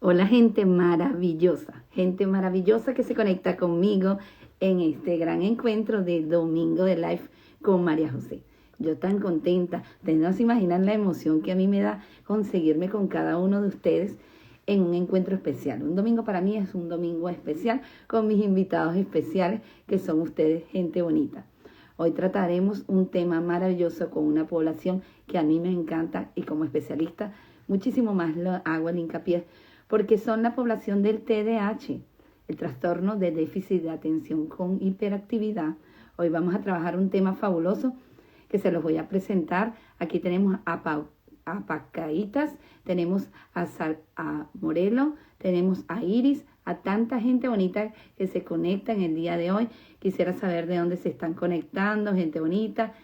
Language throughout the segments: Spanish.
Hola gente maravillosa que se conecta conmigo en este gran encuentro de Domingo de Life con María José. Yo tan contenta, ustedes no se imaginan la emoción que a mí me da conseguirme con cada uno de ustedes en un encuentro especial. Un domingo para mí es un domingo especial con mis invitados especiales que son ustedes, gente bonita. Hoy trataremos un tema maravilloso con una población que a mí me encanta y como especialista muchísimo más lo hago el hincapié porque son la población del TDAH, el trastorno de déficit de atención con hiperactividad. Hoy vamos a trabajar un tema fabuloso que se los voy a presentar. Aquí tenemos a Pacaitas, tenemos a Morelo, tenemos a Iris, a tanta gente bonita que se conecta en el día de hoy. Quisiera saber de dónde se están conectando, gente bonita.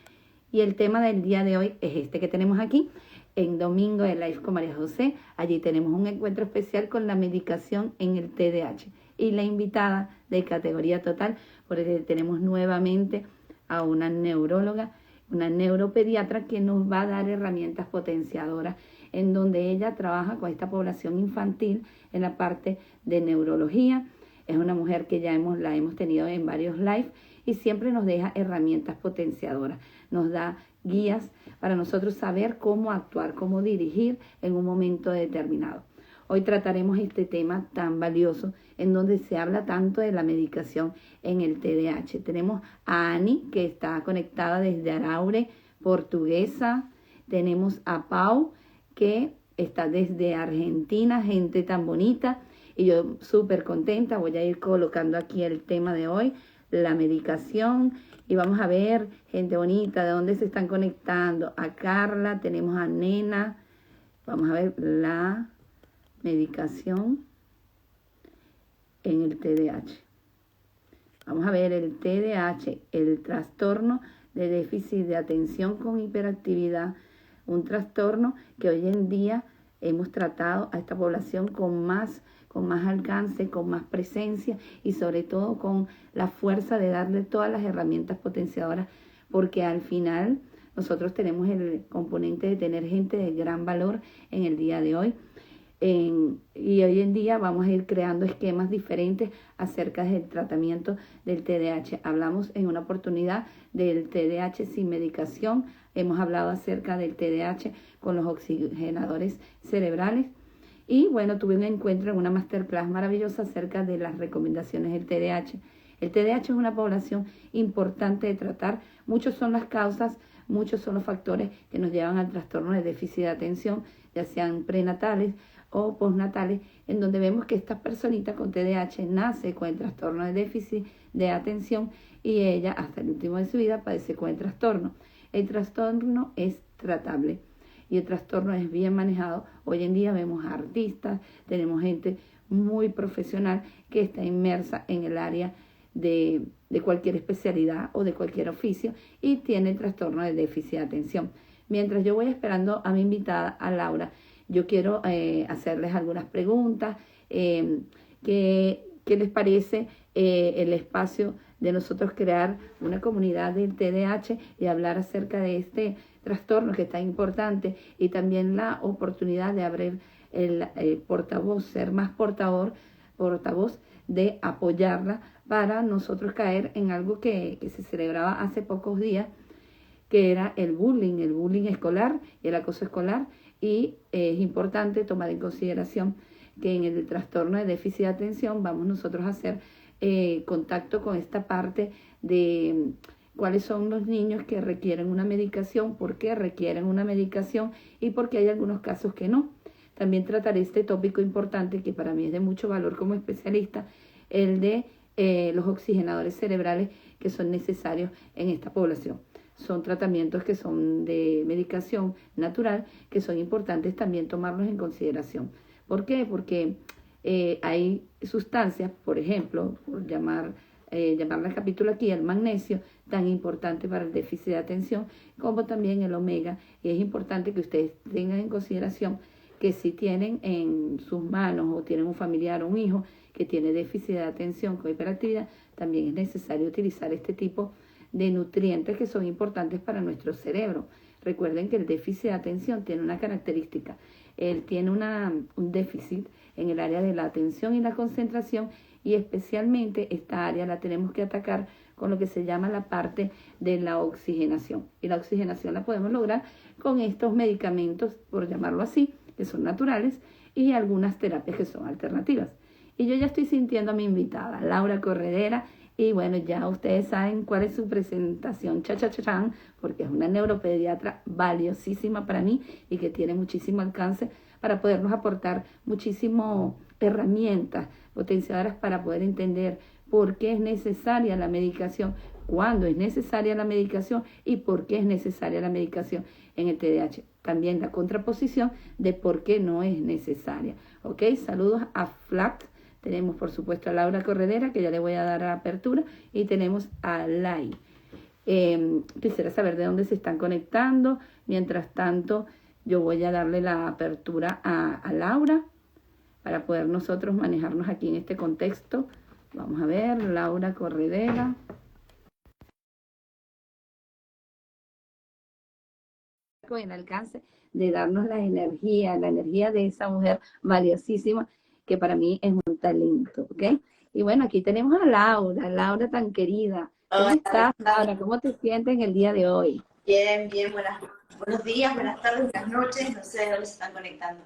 Y el tema del día de hoy es este que tenemos aquí, en Domingo de Life con María José. Allí tenemos un encuentro especial con la medicación en el TDAH. Y la invitada de categoría total, porque tenemos nuevamente a una neuróloga, una neuropediatra que nos va a dar herramientas potenciadoras en donde ella trabaja con esta población infantil en la parte de neurología. Es una mujer que ya la hemos tenido en varios live y siempre nos deja herramientas potenciadoras, nos da guías para nosotros saber cómo actuar, cómo dirigir en un momento determinado. Hoy trataremos este tema tan valioso en donde se habla tanto de la medicación en el TDAH. Tenemos a Ani, que está conectada desde Araure, Portuguesa. Tenemos a Pau, que está desde Argentina, gente tan bonita. Y yo súper contenta, voy a ir colocando aquí el tema de hoy, la medicación. Y vamos a ver, gente bonita, de dónde se están conectando. A Carla, tenemos a Nena. Vamos a ver la medicación en el TDAH. Vamos a ver el TDAH, el trastorno de déficit de atención con hiperactividad. Un trastorno que hoy en día hemos tratado a esta población con más alcance, con más presencia y sobre todo con la fuerza de darle todas las herramientas potenciadoras, porque al final nosotros tenemos el componente de tener gente de gran valor en el día de hoy. Y hoy en día vamos a ir creando esquemas diferentes acerca del tratamiento del TDAH. Hablamos en una oportunidad del TDAH sin medicación, hemos hablado acerca del TDAH con los oxigenadores cerebrales y bueno, tuve un encuentro en una masterclass maravillosa acerca de las recomendaciones del TDAH. El TDAH es una población importante de tratar, muchos son las causas, muchos son los factores que nos llevan al trastorno de déficit de atención, ya sean prenatales o postnatales, en donde vemos que esta personita con TDAH nace con el trastorno de déficit de atención y ella hasta el último de su vida padece con el trastorno. El trastorno es tratable y el trastorno es bien manejado. Hoy en día vemos a artistas, tenemos gente muy profesional que está inmersa en el área de cualquier especialidad o de cualquier oficio y tiene el trastorno de déficit de atención. Mientras yo voy esperando a mi invitada, a Laura, yo quiero hacerles algunas preguntas. ¿Qué les parece el espacio de nosotros crear una comunidad del TDAH y hablar acerca de este trastorno que es tan importante y también la oportunidad de abrir el portavoz, ser más portavoz de apoyarla para nosotros caer en algo que se celebraba hace pocos días, que era el bullying escolar y el acoso escolar, y es importante tomar en consideración que en el trastorno de déficit de atención vamos nosotros a hacer contacto con esta parte de cuáles son los niños que requieren una medicación, por qué requieren una medicación y por qué hay algunos casos que no. También trataré este tópico importante que para mí es de mucho valor como especialista, el de los oxigenadores cerebrales que son necesarios en esta población. Son tratamientos que son de medicación natural, que son importantes también tomarlos en consideración. ¿Por qué? Porque hay sustancias, por ejemplo, por llamarle al capítulo aquí, el magnesio, tan importante para el déficit de atención, como también el omega. Y es importante que ustedes tengan en consideración que si tienen en sus manos o tienen un familiar o un hijo que tiene déficit de atención con hiperactividad, también es necesario utilizar este tipo de nutrientes que son importantes para nuestro cerebro. Recuerden que el déficit de atención tiene una característica. él tiene un déficit en el área de la atención y la concentración, y especialmente esta área la tenemos que atacar con lo que se llama la parte de la oxigenación. Y la oxigenación la podemos lograr con estos medicamentos, por llamarlo así, que son naturales, y algunas terapias que son alternativas. Y yo ya estoy sintiendo a mi invitada, Laura Corredera, y bueno, ya ustedes saben cuál es su presentación, cha-cha-chan, porque es una neuropediatra valiosísima para mí y que tiene muchísimo alcance para podernos aportar muchísimas herramientas potenciadoras para poder entender por qué es necesaria la medicación, cuándo es necesaria la medicación y por qué es necesaria la medicación en el TDAH. También la contraposición de por qué no es necesaria. ¿Ok? Saludos a Flat. Tenemos, por supuesto, a Laura Corredera, que ya le voy a dar la apertura, y tenemos a Lai. Quisiera saber de dónde se están conectando. Mientras tanto, yo voy a darle la apertura a Laura para poder nosotros manejarnos aquí en este contexto. Vamos a ver, Laura Corredera. Con el alcance de darnos la energía de esa mujer valiosísima, que para mí es un talento, ¿ok? Y bueno, aquí tenemos a Laura tan querida. ¿Cómo estás, Laura? ¿Cómo te sientes en el día de hoy? Bien, bien, buenos días, buenas tardes, buenas noches, no sé de dónde se están conectando.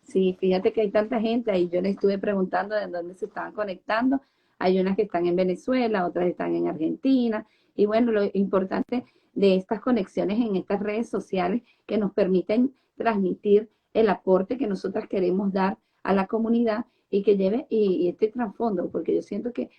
Sí, fíjate que hay tanta gente ahí, yo le estuve preguntando de dónde se estaban conectando. Hay unas que están en Venezuela, otras están en Argentina, y bueno, lo importante de estas conexiones en estas redes sociales que nos permiten transmitir el aporte que nosotras queremos dar a la comunidad y que lleve y este trasfondo, porque yo siento que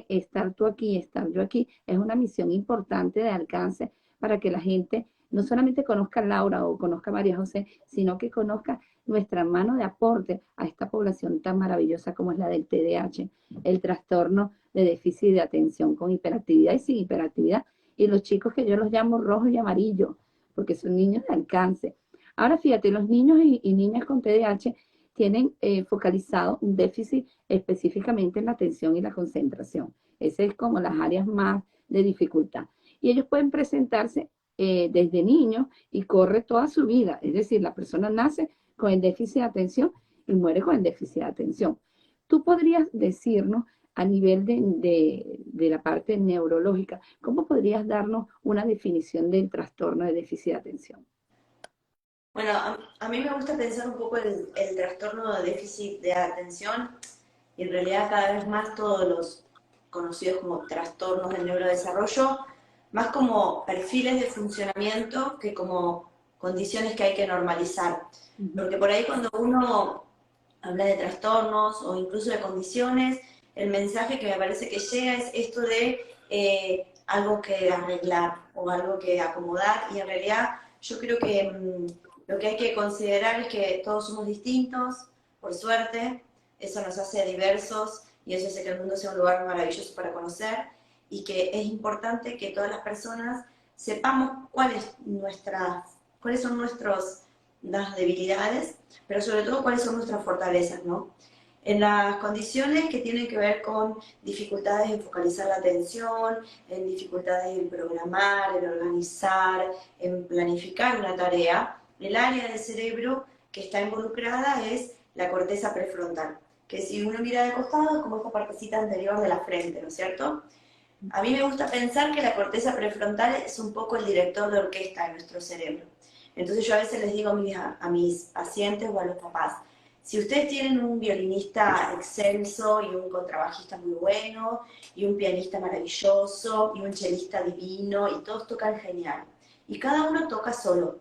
estar tú aquí, estar yo aquí, es una misión importante de alcance para que la gente no solamente conozca a Laura o conozca a María José, sino que conozca nuestra mano de aporte a esta población tan maravillosa como es la del TDAH, el trastorno de déficit de atención con hiperactividad y sin hiperactividad, y los chicos que yo los llamo rojos y amarillos, porque son niños de alcance. Ahora fíjate, los niños y niñas con TDAH tienen focalizado un déficit específicamente en la atención y la concentración. Ese es como las áreas más de dificultad. Y ellos pueden presentarse desde niños y corre toda su vida. Es decir, la persona nace con el déficit de atención y muere con el déficit de atención. ¿Tú podrías decirnos a nivel de la parte neurológica, cómo podrías darnos una definición del trastorno de déficit de atención? Bueno, a mí me gusta pensar un poco el trastorno de déficit de atención, y en realidad cada vez más todos los conocidos como trastornos del neurodesarrollo, más como perfiles de funcionamiento que como condiciones que hay que normalizar. Porque por ahí cuando uno habla de trastornos o incluso de condiciones, el mensaje que me parece que llega es esto de algo que arreglar o algo que acomodar, y en realidad yo creo que lo que hay que considerar es que todos somos distintos, por suerte, eso nos hace diversos y eso hace que el mundo sea un lugar maravilloso para conocer, y que es importante que todas las personas sepamos cuáles son nuestras debilidades, pero sobre todo cuáles son nuestras fortalezas, ¿no? En las condiciones que tienen que ver con dificultades en focalizar la atención, en dificultades en programar, en organizar, en planificar una tarea, el área del cerebro que está involucrada es la corteza prefrontal, que si uno mira de costado es como esta partecita anterior de la frente, ¿no es cierto? A mí me gusta pensar que la corteza prefrontal es un poco el director de orquesta de nuestro cerebro. Entonces yo a veces les digo a mis pacientes o a los papás, si ustedes tienen un violinista excelso y un contrabajista muy bueno, y un pianista maravilloso, y un chelista divino, y todos tocan genial, y cada uno toca solo,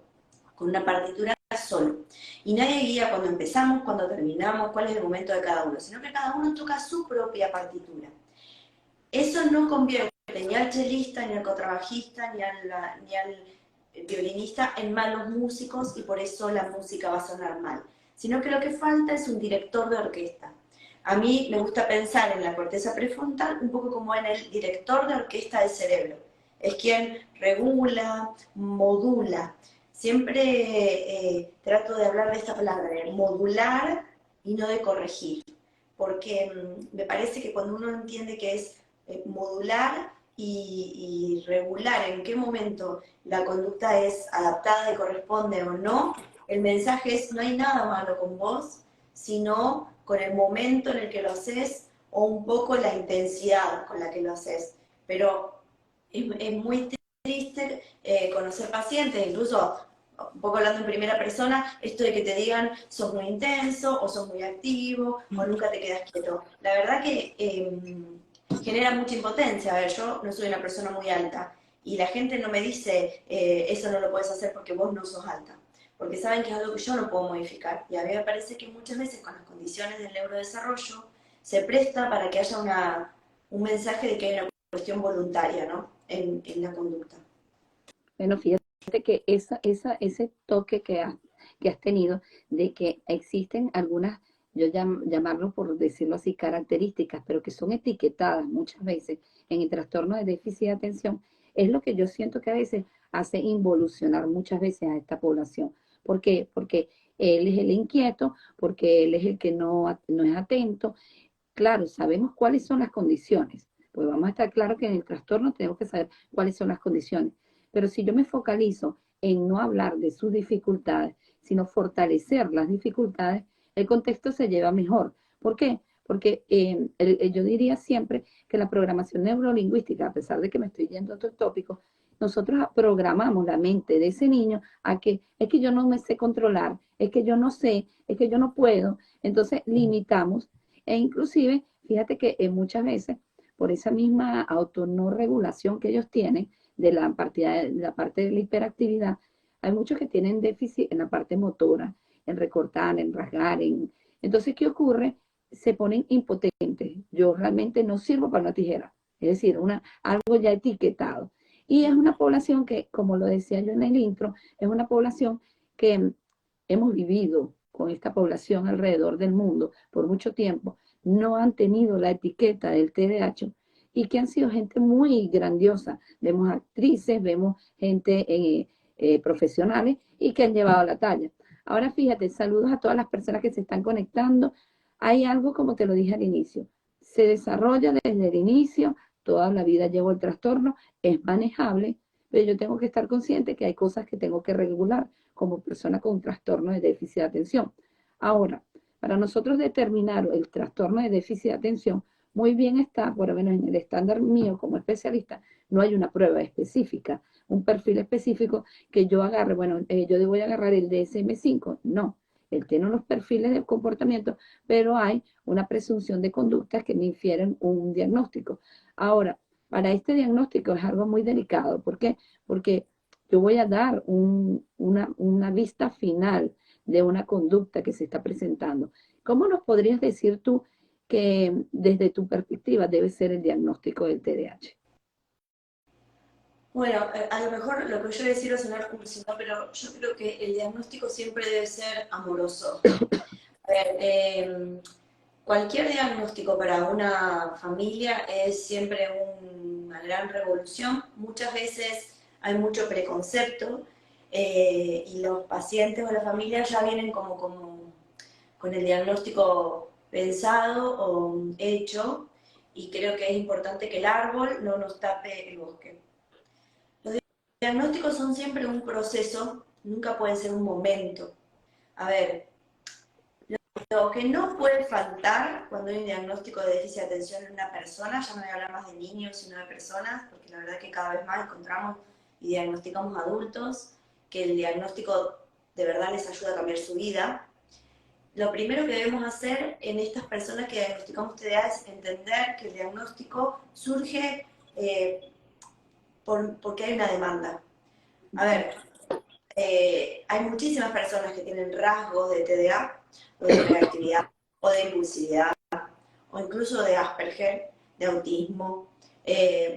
con una partitura solo, y nadie guía cuando empezamos, cuando terminamos, cuál es el momento de cada uno, sino que cada uno toca su propia partitura. Eso no convierte ni al chelista, ni al contrabajista, ni al violinista en malos músicos, y por eso la música va a sonar mal, sino que lo que falta es un director de orquesta. A mí me gusta pensar en la corteza prefrontal un poco como en el director de orquesta del cerebro. Es quien regula, modula. Siempre trato de hablar de esta palabra, de modular y no de corregir, porque me parece que cuando uno entiende que es modular y regular en qué momento la conducta es adaptada y corresponde o no, el mensaje es, no hay nada malo con vos, sino con el momento en el que lo haces o un poco la intensidad con la que lo haces. Pero es muy triste conocer pacientes, incluso un poco hablando en primera persona, esto de que te digan sos muy intenso o sos muy activo o nunca te quedas quieto. La verdad que genera mucha impotencia. A ver, yo no soy una persona muy alta y la gente no me dice eso no lo puedes hacer porque vos no sos alta, porque saben que es algo que yo no puedo modificar. Y a mí me parece que muchas veces con las condiciones del neurodesarrollo se presta para que haya un mensaje de que hay una cuestión voluntaria, ¿no? En la conducta. Bueno, fíjate que ese toque que has tenido de que existen algunas, llamarlo por decirlo así, características, pero que son etiquetadas muchas veces en el trastorno de déficit de atención, es lo que yo siento que a veces hace involucionar muchas veces a esta población. ¿Por qué? Porque él es el inquieto, porque él es el que no es atento. Claro, sabemos cuáles son las condiciones, pues vamos a estar claros que en el trastorno tenemos que saber cuáles son las condiciones. Pero si yo me focalizo en no hablar de sus dificultades, sino fortalecer las dificultades, el contexto se lleva mejor. ¿Por qué? Porque yo diría siempre que la programación neurolingüística, a pesar de que me estoy yendo a otro tópico, nosotros programamos la mente de ese niño a que es que yo no me sé controlar, es que yo no sé, es que yo no puedo. Entonces limitamos e inclusive, fíjate que muchas veces, por esa misma autonorregulación que ellos tienen, de la parte de la hiperactividad, hay muchos que tienen déficit en la parte motora, en recortar, en rasgar, Entonces, ¿qué ocurre? Se ponen impotentes. Yo realmente no sirvo para una tijera. Es decir, algo ya etiquetado. Y es una población que, como lo decía yo en el intro, es una población que hemos vivido con esta población alrededor del mundo por mucho tiempo, no han tenido la etiqueta del TDAH y que han sido gente muy grandiosa. Vemos actrices, vemos gente profesionales y que han llevado la talla. Ahora fíjate, saludos a todas las personas que se están conectando. Hay algo, como te lo dije al inicio, se desarrolla desde el inicio, toda la vida llevo el trastorno, es manejable, pero yo tengo que estar consciente que hay cosas que tengo que regular como persona con un trastorno de déficit de atención. Ahora, para nosotros determinar el trastorno de déficit de atención, muy bien está, por lo menos en el estándar mío como especialista, no hay una prueba específica, un perfil específico que yo agarre, bueno, yo voy a agarrar el DSM-5, no, él tiene unos perfiles de comportamiento, pero hay una presunción de conductas que me infieren un diagnóstico. Ahora, para este diagnóstico es algo muy delicado, ¿por qué? Porque yo voy a dar una vista final de una conducta que se está presentando. ¿Cómo nos podrías decir tú que desde tu perspectiva debe ser el diagnóstico del TDAH? Bueno, a lo mejor lo que yo decir va a sonar cursi, ¿no? Pero yo creo que el diagnóstico siempre debe ser amoroso. A ver, cualquier diagnóstico para una familia es siempre una gran revolución. Muchas veces hay mucho preconcepto y los pacientes o la familia ya vienen como con el diagnóstico pensado o hecho y creo que es importante que el árbol no nos tape el bosque. Los diagnósticos son siempre un proceso, nunca pueden ser un momento. A ver, lo que no puede faltar cuando hay un diagnóstico de déficit de atención en una persona, ya no voy a hablar más de niños, sino de personas, porque la verdad que cada vez más encontramos y diagnosticamos adultos, que el diagnóstico de verdad les ayuda a cambiar su vida. Lo primero que debemos hacer en estas personas que diagnosticamos TDA es entender que el diagnóstico surge porque hay una demanda. A ver, hay muchísimas personas que tienen rasgos de TDA, o de hiperactividad, o de impulsividad, o incluso de Asperger, de autismo,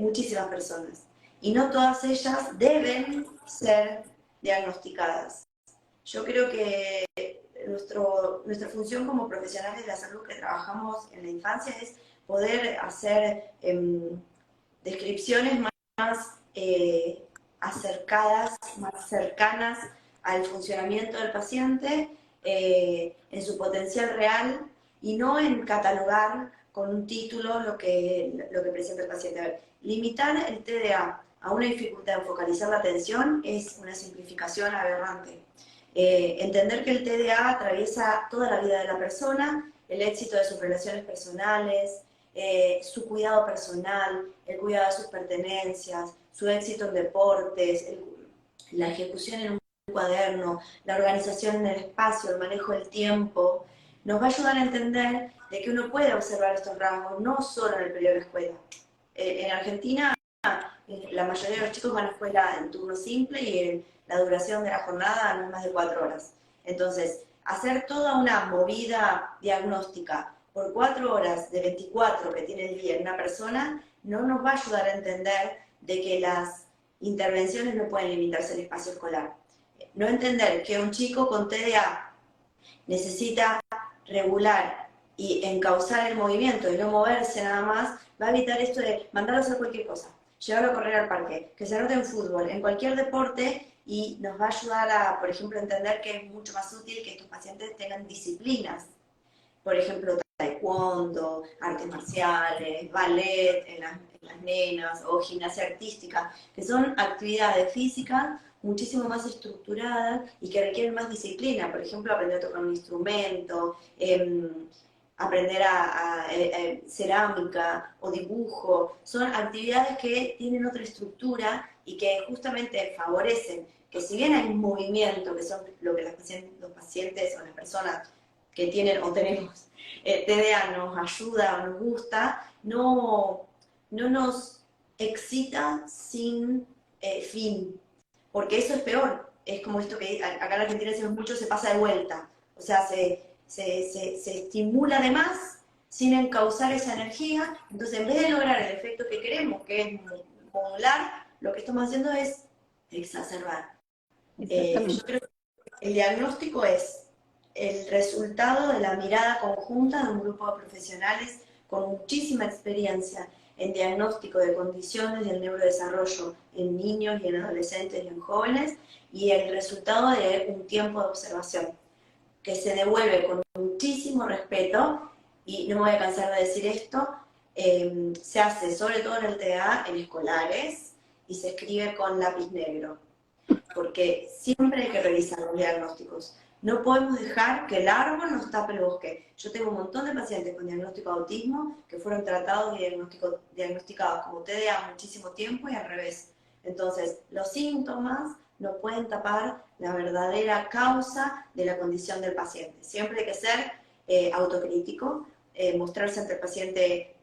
muchísimas personas. Y no todas ellas deben ser diagnosticadas. Yo creo que nuestra función como profesionales de la salud que trabajamos en la infancia es poder hacer descripciones más acercadas, más cercanas al funcionamiento del paciente, en su potencial real y no en catalogar con un título lo que presenta el paciente. A ver, limitar el TDA a una dificultad en focalizar la atención es una simplificación aberrante. Entender que el TDA atraviesa toda la vida de la persona, el éxito de sus relaciones personales, su cuidado personal, el cuidado de sus pertenencias, su éxito en deportes, la ejecución en un cuaderno, la organización en el espacio, el manejo del tiempo, nos va a ayudar a entender de que uno puede observar estos rasgos no solo en el periodo de escuela. En Argentina, la mayoría de los chicos van a escuela en turno simple y la duración de la jornada no es más de 4 horas. Entonces, hacer toda una movida diagnóstica por 4 horas de 24 que tiene el día en una persona no nos va a ayudar a entender de que las intervenciones no pueden limitarse al espacio escolar. No entender que un chico con TDA necesita regular y encauzar el movimiento y no moverse nada más, va a evitar esto de mandarlo a hacer cualquier cosa, llevarlo a correr al parque, que se anote en fútbol, en cualquier deporte, y nos va a ayudar a, por ejemplo, entender que es mucho más útil que estos pacientes tengan disciplinas. Por ejemplo, taekwondo, artes marciales, ballet en las nenas o gimnasia artística, que son actividades físicas muchísimo más estructuradas y que requieren más disciplina. Por ejemplo, aprender a tocar un instrumento, aprender a cerámica o dibujo. Son actividades que tienen otra estructura y que justamente favorecen que, si bien hay un movimiento, que son lo que los pacientes o las personas que tienen o tenemos TDA nos ayuda o nos gusta, no nos excita sin fin, porque eso es peor. Es como esto que acá en Argentina decimos mucho, se pasa de vuelta. O sea, se estimula de más sin encauzar esa energía. Entonces, en vez de lograr el efecto que queremos, que es modular, lo que estamos haciendo es exacerbar. Yo creo que el diagnóstico es el resultado de la mirada conjunta de un grupo de profesionales con muchísima experiencia en diagnóstico de condiciones del neurodesarrollo en niños y en adolescentes y en jóvenes, y el resultado de un tiempo de observación que se devuelve con muchísimo respeto. Y no me voy a cansar de decir esto, se hace sobre todo en el TDA en escolares y se escribe con lápiz negro, porque siempre hay que revisar los diagnósticos. No podemos dejar que el árbol nos tape el bosque. Yo tengo un montón de pacientes con diagnóstico de autismo que fueron tratados y diagnosticados como TDA muchísimo tiempo y al revés. Entonces, los síntomas no pueden tapar la verdadera causa de la condición del paciente. Siempre hay que ser autocrítico, mostrarse ante el paciente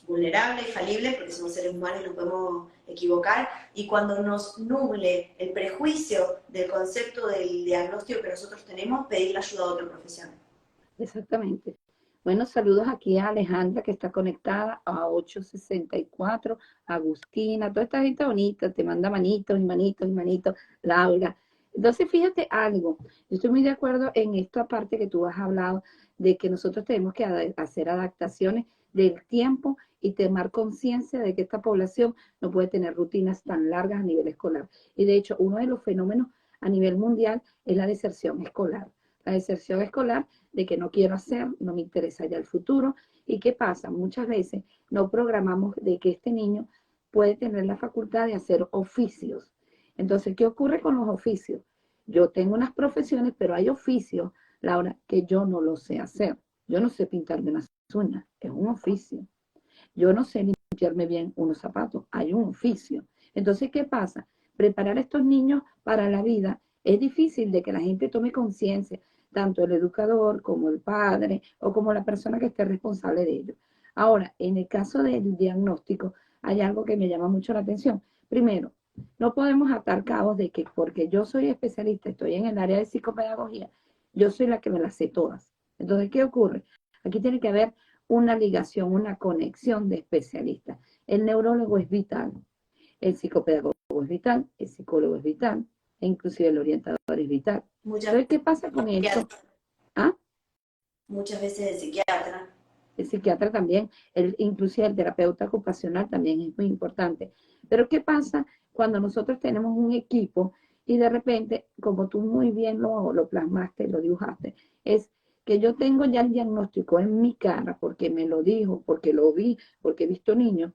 vulnerable y falible, porque somos seres humanos y nos podemos equivocar, y cuando nos nuble el prejuicio del concepto del diagnóstico que nosotros tenemos, pedir la ayuda a otro profesional. Exactamente. Bueno, saludos aquí a Alejandra, que está conectada a 864, Agustina, toda esta gente bonita, te manda manitos y manitos y manitos, Laura. Entonces, fíjate algo, yo estoy muy de acuerdo en esta parte que tú has hablado, de que nosotros tenemos que hacer adaptaciones del tiempo y tomar conciencia de que esta población no puede tener rutinas tan largas a nivel escolar. Y de hecho, uno de los fenómenos a nivel mundial es la deserción escolar. La deserción escolar de que no quiero hacer, no me interesa ya el futuro. ¿Y qué pasa? Muchas veces no programamos de que este niño puede tener la facultad de hacer oficios. Entonces, ¿qué ocurre con los oficios? Yo tengo unas profesiones, pero hay oficios, Laura, que yo no lo sé hacer. Yo no sé pintarme unas uñas, es un oficio. Yo no sé limpiarme bien unos zapatos, hay un oficio. Entonces, ¿qué pasa? Preparar a estos niños para la vida es difícil de que la gente tome conciencia, tanto el educador como el padre o como la persona que esté responsable de ello. Ahora, en el caso del diagnóstico, hay algo que me llama mucho la atención. Primero, no podemos atar cabos de que porque yo soy especialista, estoy en el área de psicopedagogía, yo soy la que me las sé todas. Entonces, ¿qué ocurre? Aquí tiene que haber una ligación, una conexión de especialistas. El neurólogo es vital, el psicopedagogo es vital, el psicólogo es vital, e inclusive el orientador es vital. Muchas Entonces, ¿qué pasa con esto? ¿Ah? Muchas veces el psiquiatra. El psiquiatra también, inclusive el terapeuta ocupacional también es muy importante. Pero ¿qué pasa cuando nosotros tenemos un equipo y de repente, como tú muy bien lo plasmaste, lo dibujaste, es que yo tengo ya el diagnóstico en mi cara porque me lo dijo, porque lo vi, porque he visto niños,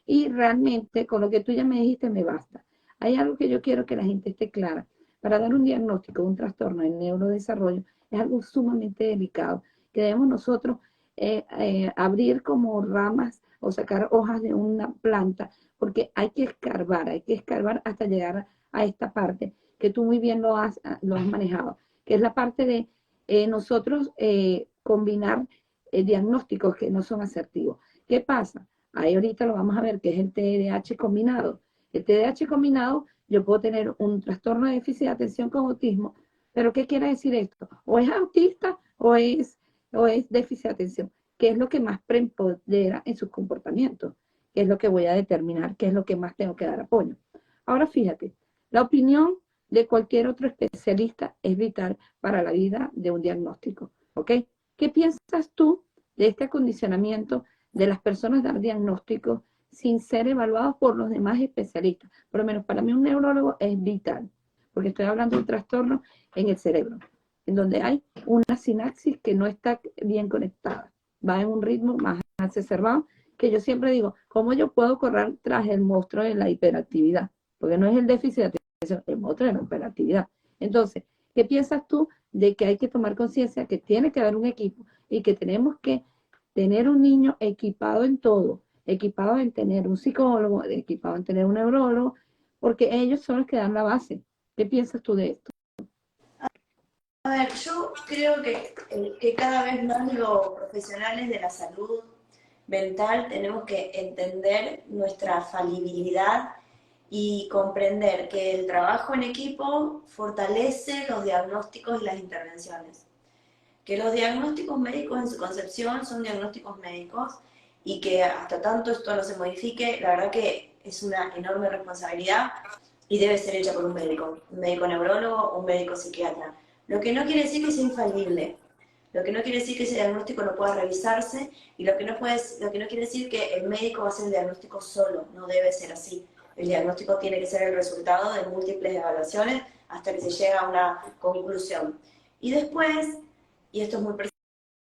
y realmente con lo que tú ya me dijiste me basta. Hay algo que yo quiero que la gente esté clara. para dar un diagnóstico de un trastorno en neurodesarrollo es algo sumamente delicado, que debemos nosotros abrir como ramas o sacar hojas de una planta, porque hay que escarbar hasta llegar a esta parte, que tú muy bien lo has manejado, que es la parte de nosotros combinar diagnósticos que no son asertivos. ¿Qué pasa? Ahí ahorita lo vamos a ver, que es el TDAH combinado. El TDAH combinado, yo puedo tener un trastorno de déficit de atención con autismo, pero ¿qué quiere decir esto? O es autista o es déficit de atención, que es lo que más prepondera en sus comportamientos, que es lo que voy a determinar, que es lo que más tengo que dar apoyo. Ahora fíjate, la opinión de cualquier otro especialista es vital para la vida de un diagnóstico, ¿ok? ¿Qué piensas tú de este acondicionamiento de las personas dar diagnósticos sin ser evaluados por los demás especialistas? Por lo menos para mí un neurólogo es vital, porque estoy hablando de un trastorno en el cerebro, en donde hay una sinapsis que no está bien conectada, va en un ritmo más exacerbado, que yo siempre digo, ¿cómo yo puedo correr tras el monstruo de la hiperactividad? Porque no es el déficit de atención, el monstruo de la hiperactividad. Entonces, ¿qué piensas tú de que hay que tomar conciencia que tiene que haber un equipo y que tenemos que tener un niño equipado en todo, equipado en tener un psicólogo, equipado en tener un neurólogo, porque ellos son los que dan la base? ¿Qué piensas tú de esto? A ver, yo creo que cada vez más los profesionales de la salud mental tenemos que entender nuestra falibilidad y comprender que el trabajo en equipo fortalece los diagnósticos y las intervenciones. Que los diagnósticos médicos en su concepción son diagnósticos médicos y que hasta tanto esto no se modifique, la verdad que es una enorme responsabilidad y debe ser hecha por un médico neurólogo o un médico psiquiatra. Lo que no quiere decir que sea infalible, lo que no quiere decir que ese diagnóstico no pueda revisarse y lo que no quiere decir que el médico va a hacer el diagnóstico solo, no debe ser así. El diagnóstico tiene que ser el resultado de múltiples evaluaciones hasta que se llega a una conclusión. Y después, y esto es muy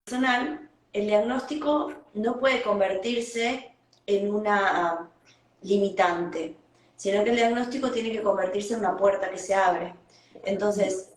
personal, el diagnóstico no puede convertirse en una limitante, sino que el diagnóstico tiene que convertirse en una puerta que se abre. Entonces,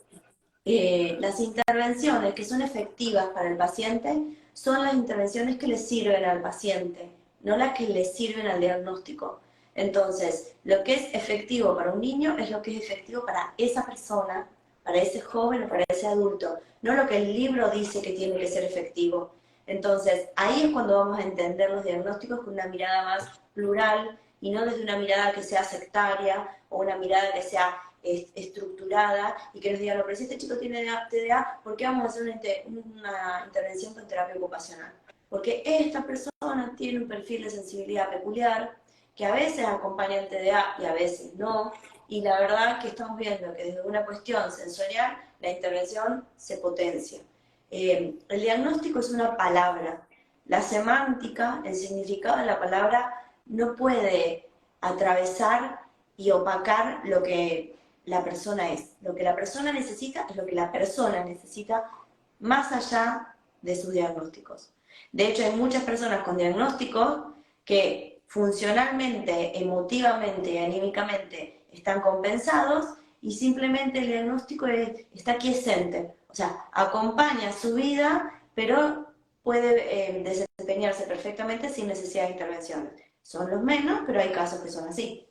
las intervenciones que son efectivas para el paciente son las intervenciones que le sirven al paciente, no las que le sirven al diagnóstico. Entonces, lo que es efectivo para un niño es lo que es efectivo para esa persona, para ese joven o para ese adulto, no lo que el libro dice que tiene que ser efectivo. Entonces, ahí es cuando vamos a entender los diagnósticos con una mirada más plural y no desde una mirada que sea sectaria o una mirada que sea estructurada y que nos digan, no, pero si este chico tiene TDA, ¿por qué vamos a hacer una intervención con terapia ocupacional? Porque esta persona tiene un perfil de sensibilidad peculiar que a veces acompaña el TDA y a veces no, y la verdad que estamos viendo que desde una cuestión sensorial la intervención se potencia. El diagnóstico es una palabra, la semántica, el significado de la palabra no puede atravesar y opacar lo que la persona es. Lo que la persona necesita es lo que la persona necesita más allá de sus diagnósticos. De hecho, hay muchas personas con diagnósticos que funcionalmente, emotivamente y anímicamente están compensados y simplemente el diagnóstico está quiescente. O sea, acompaña su vida, pero puede desempeñarse perfectamente sin necesidad de intervenciones. Son los menos, pero hay casos que son así.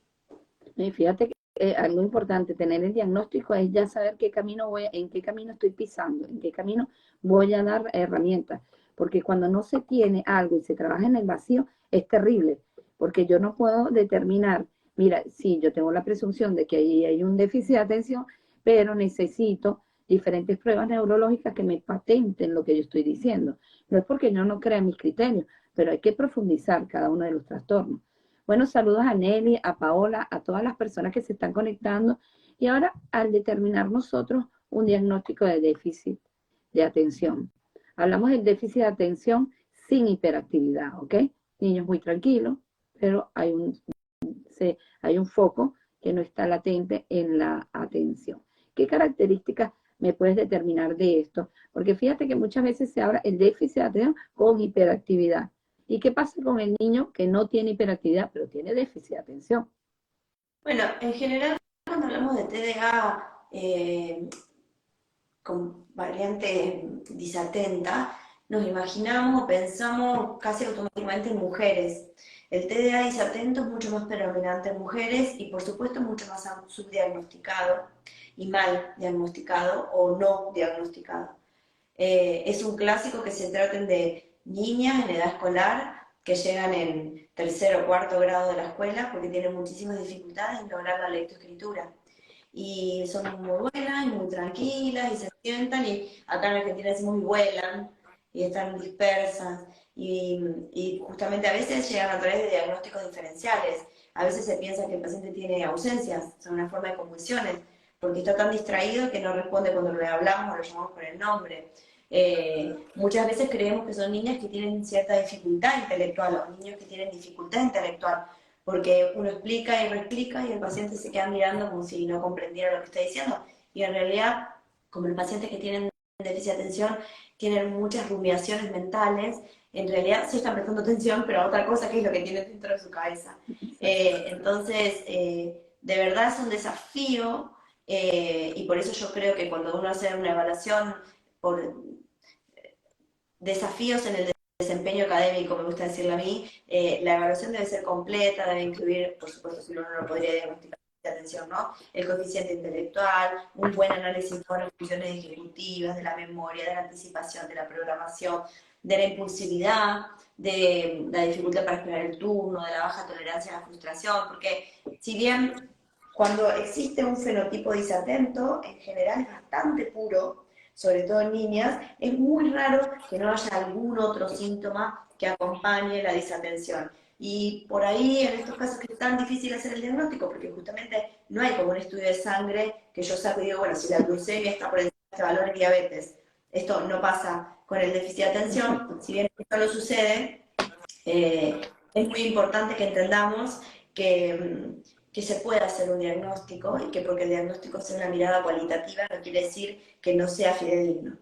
Y fíjate que algo importante, tener el diagnóstico es ya saber qué camino en qué camino estoy pisando, en qué camino voy a dar herramientas. Porque cuando no se tiene algo y se trabaja en el vacío, es terrible. Porque yo no puedo determinar, mira, sí, yo tengo la presunción de que ahí hay un déficit de atención, pero necesito diferentes pruebas neurológicas que me patenten lo que yo estoy diciendo. No es porque yo no crea mis criterios, pero hay que profundizar cada uno de los trastornos. Bueno, saludos a Nelly, a Paola, a todas las personas que se están conectando. Y ahora, al determinar nosotros un diagnóstico de déficit de atención, hablamos del déficit de atención sin hiperactividad, ¿ok? Niños muy tranquilos, pero hay un foco que no está latente en la atención. ¿Qué características me puedes determinar de esto? Porque fíjate que muchas veces se habla el déficit de atención con hiperactividad. ¿Y qué pasa con el niño que no tiene hiperactividad, pero tiene déficit de atención? Bueno, en general, cuando hablamos de TDA con variante disatenta, nos imaginamos o pensamos casi automáticamente en mujeres. El TDA disatento es mucho más predominante en mujeres y por supuesto mucho más subdiagnosticado y mal diagnosticado o no diagnosticado. Es un clásico que se traten de niñas en edad escolar que llegan en tercer o cuarto grado de la escuela porque tienen muchísimas dificultades en lograr la lectoescritura. Y son muy buenas y muy tranquilas y se sientan y acá en Argentina decimos y vuelan y están dispersas y justamente a veces llegan a través de diagnósticos diferenciales. A veces se piensa que el paciente tiene ausencias, son una forma de convulsiones, porque está tan distraído que no responde cuando le hablamos o lo llamamos por el nombre. Muchas veces creemos que son niñas que tienen cierta dificultad intelectual o niños que tienen dificultad intelectual, porque uno explica y reexplica y el paciente se queda mirando como si no comprendiera lo que está diciendo. Y en realidad, como el paciente que tienen déficit de atención tienen muchas rumiaciones mentales, en realidad sí están prestando atención, pero a otra cosa que es lo que tienen dentro de su cabeza. Entonces, de verdad es un desafío y por eso yo creo que cuando uno hace una evaluación por desafíos en el desempeño académico, me gusta decirlo a mí, la evaluación debe ser completa, debe incluir, por supuesto, si uno no lo podría diagnosticar de atención, ¿no? El coeficiente intelectual, un buen análisis de todas las funciones ejecutivas, de la memoria, de la anticipación, de la programación, de la impulsividad, de la dificultad para esperar el turno, de la baja tolerancia a la frustración, porque si bien cuando existe un fenotipo disatento, en general es bastante puro, sobre todo en niñas, es muy raro que no haya algún otro síntoma que acompañe la disatención. Y por ahí, en estos casos que es tan difícil hacer el diagnóstico, porque justamente no hay como un estudio de sangre que yo saco y digo, bueno, si la glucemia está por encima de este valor es diabetes. Esto no pasa con el déficit de atención, si bien esto no sucede, es muy importante que entendamos que se puede hacer un diagnóstico y que porque el diagnóstico sea una mirada cualitativa no quiere decir que no sea fidedigno.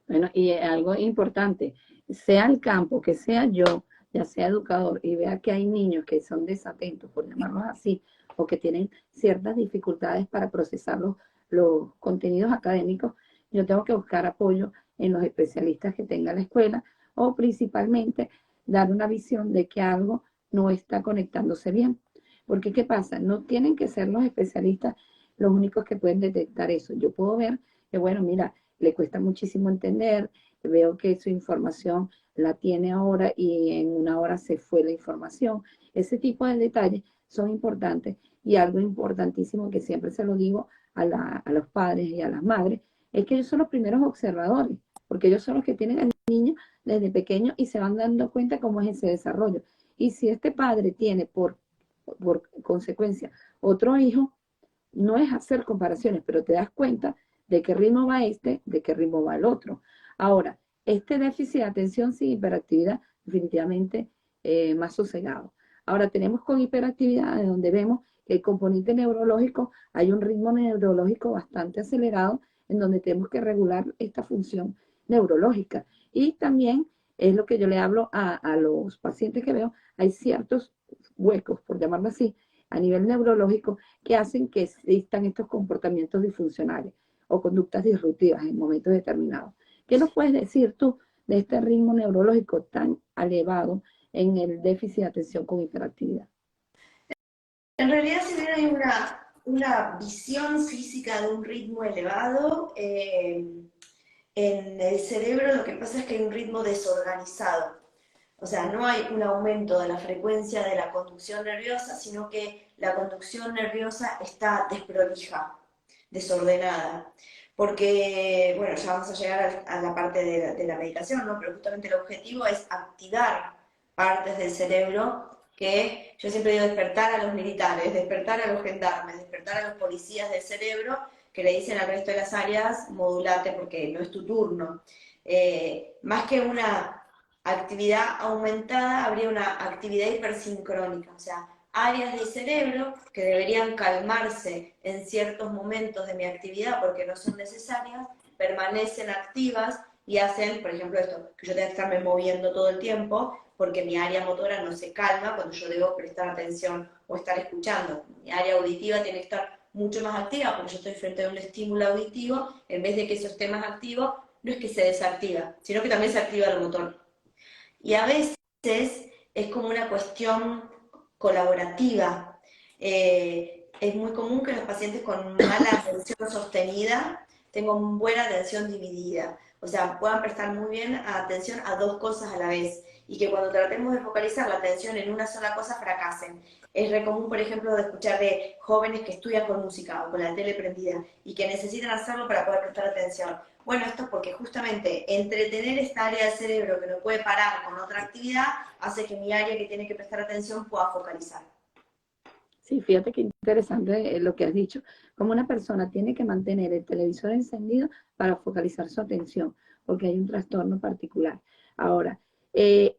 Bueno, y algo importante, sea el campo, que sea yo, ya sea educador, y vea que hay niños que son desatentos, por llamarlos así, o que tienen ciertas dificultades para procesar los contenidos académicos, yo tengo que buscar apoyo en los especialistas que tenga la escuela, o principalmente dar una visión de que algo no está conectándose bien. Porque, ¿qué pasa? No tienen que ser los especialistas los únicos que pueden detectar eso. Yo puedo ver que, bueno, mira, le cuesta muchísimo entender, veo que su información la tiene ahora y en una hora se fue la información. Ese tipo de detalles son importantes y algo importantísimo que siempre se lo digo a los padres y a las madres, es que ellos son los primeros observadores, porque ellos son los que tienen al niño desde pequeño y se van dando cuenta cómo es ese desarrollo. Y si este padre tiene por consecuencia otro hijo, no es hacer comparaciones, pero te das cuenta de qué ritmo va este, de qué ritmo va el otro. Ahora, este déficit de atención sin hiperactividad, definitivamente más sosegado. Ahora tenemos con hiperactividad, de donde vemos que el componente neurológico, hay un ritmo neurológico bastante acelerado, en donde tenemos que regular esta función neurológica. Y también es lo que yo le hablo a los pacientes que veo, hay ciertos huecos, por llamarlo así, a nivel neurológico, que hacen que existan estos comportamientos disfuncionales o conductas disruptivas en momentos determinados. ¿Qué nos puedes decir tú de este ritmo neurológico tan elevado en el déficit de atención con hiperactividad? En realidad, si bien hay una visión física de un ritmo elevado, en el cerebro lo que pasa es que hay un ritmo desorganizado. O sea, no hay un aumento de la frecuencia de la conducción nerviosa, sino que la conducción nerviosa está desprolija, desordenada. Porque, bueno, ya vamos a llegar a la parte de la medicación, ¿no? Pero justamente el objetivo es activar partes del cerebro que yo siempre digo despertar a los militares, despertar a los gendarmes, despertar a los policías del cerebro que le dicen al resto de las áreas, modulate porque no es tu turno. Más que una actividad aumentada, habría una actividad hipersincrónica, o sea, áreas del cerebro que deberían calmarse en ciertos momentos de mi actividad porque no son necesarias, permanecen activas y hacen, por ejemplo, esto, que yo tenga que estarme moviendo todo el tiempo porque mi área motora no se calma cuando yo debo prestar atención o estar escuchando. Mi área auditiva tiene que estar mucho más activa, porque yo estoy frente a un estímulo auditivo, en vez de que eso esté más activo, no es que se desactiva, sino que también se activa el motor. Y a veces es como una cuestión colaborativa. Es muy común que los pacientes con mala atención sostenida tengan buena atención dividida. O sea, puedan prestar muy bien atención a dos cosas a la vez. Y que cuando tratemos de focalizar la atención en una sola cosa, fracasen. Es re común, por ejemplo, de escuchar de jóvenes que estudian con música o con la tele prendida y que necesitan hacerlo para poder prestar atención. Bueno, esto es porque justamente entretener esta área del cerebro que no puede parar con otra actividad hace que mi área que tiene que prestar atención pueda focalizar. Sí, fíjate qué interesante lo que has dicho. Como una persona tiene que mantener el televisor encendido para focalizar su atención, porque hay un trastorno particular. Ahora,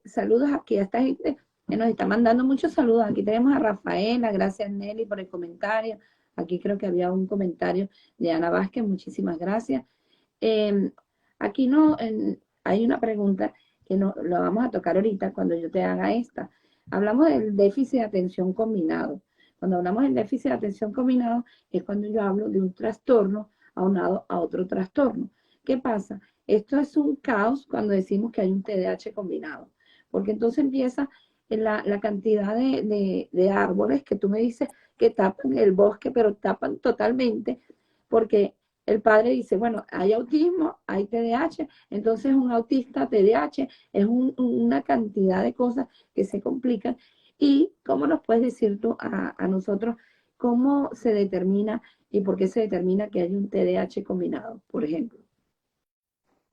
saludos aquí a esta gente que nos está mandando muchos saludos. Aquí tenemos a Rafaela, gracias Nelly por el comentario. Aquí creo que había un comentario de Ana Vázquez, muchísimas gracias. Eh, aquí no, hay una pregunta que no, lo vamos a tocar ahorita cuando yo te haga esta. Hablamos del déficit de atención combinado. Cuando hablamos del déficit de atención combinado es cuando yo hablo de un trastorno aunado a otro trastorno. ¿Qué pasa? Esto es un caos cuando decimos que hay un TDAH combinado, porque entonces empieza la cantidad de árboles que tú me dices que tapan el bosque, pero tapan totalmente, porque el padre dice, bueno, hay autismo, hay TDAH, entonces un autista TDAH es una cantidad de cosas que se complican. ¿Y cómo nos puedes decir tú a nosotros cómo se determina y por qué se determina que hay un TDAH combinado, por ejemplo?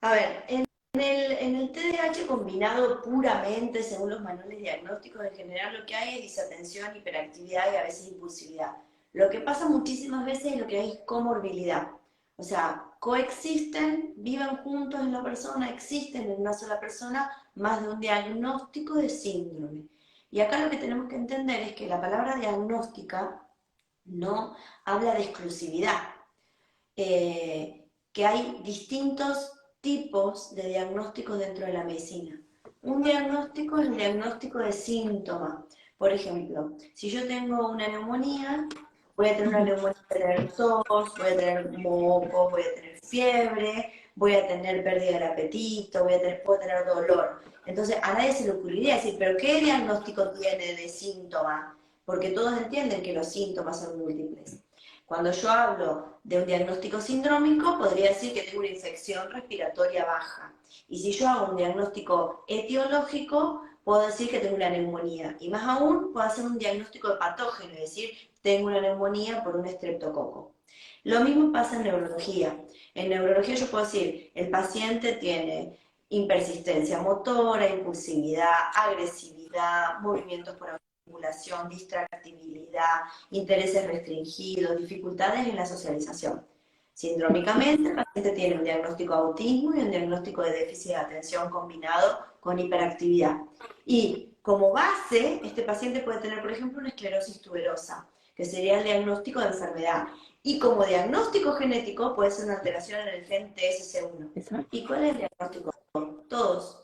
A ver, en el TDAH combinado puramente, según los manuales diagnósticos, en general lo que hay es disatención, hiperactividad y a veces impulsividad. Lo que pasa muchísimas veces es lo que hay es comorbilidad. O sea, coexisten, viven juntos en la persona, existen en una sola persona más de un diagnóstico de síndrome. Y acá lo que tenemos que entender es que la palabra diagnóstica no habla de exclusividad, que hay distintos tipos de diagnósticos dentro de la medicina. Un diagnóstico es el diagnóstico de síntoma. Por ejemplo, si yo tengo una neumonía, voy a tener una neumonía, voy a tener tos, voy a tener moco, voy a tener fiebre, voy a tener pérdida del apetito, puedo tener dolor. Entonces a nadie se le ocurriría decir, pero ¿qué diagnóstico tiene de síntoma? Porque todos entienden que los síntomas son múltiples. Cuando yo hablo de un diagnóstico sindrómico, podría decir que tengo una infección respiratoria baja. Y si yo hago un diagnóstico etiológico, puedo decir que tengo una neumonía. Y más aún, puedo hacer un diagnóstico de patógeno, es decir, tengo una neumonía por un estreptococo. Lo mismo pasa en neurología. En neurología yo puedo decir, el paciente tiene impersistencia motora, impulsividad, agresividad, movimientos por estimulación, distractibilidad, intereses restringidos, dificultades en la socialización. Sindrómicamente, el paciente tiene un diagnóstico de autismo y un diagnóstico de déficit de atención combinado con hiperactividad. Y como base, este paciente puede tener, por ejemplo, una esclerosis tuberosa, que sería el diagnóstico de enfermedad. Y como diagnóstico genético puede ser una alteración en el gen TSC1. Exacto. ¿Y cuál es el diagnóstico? Todos.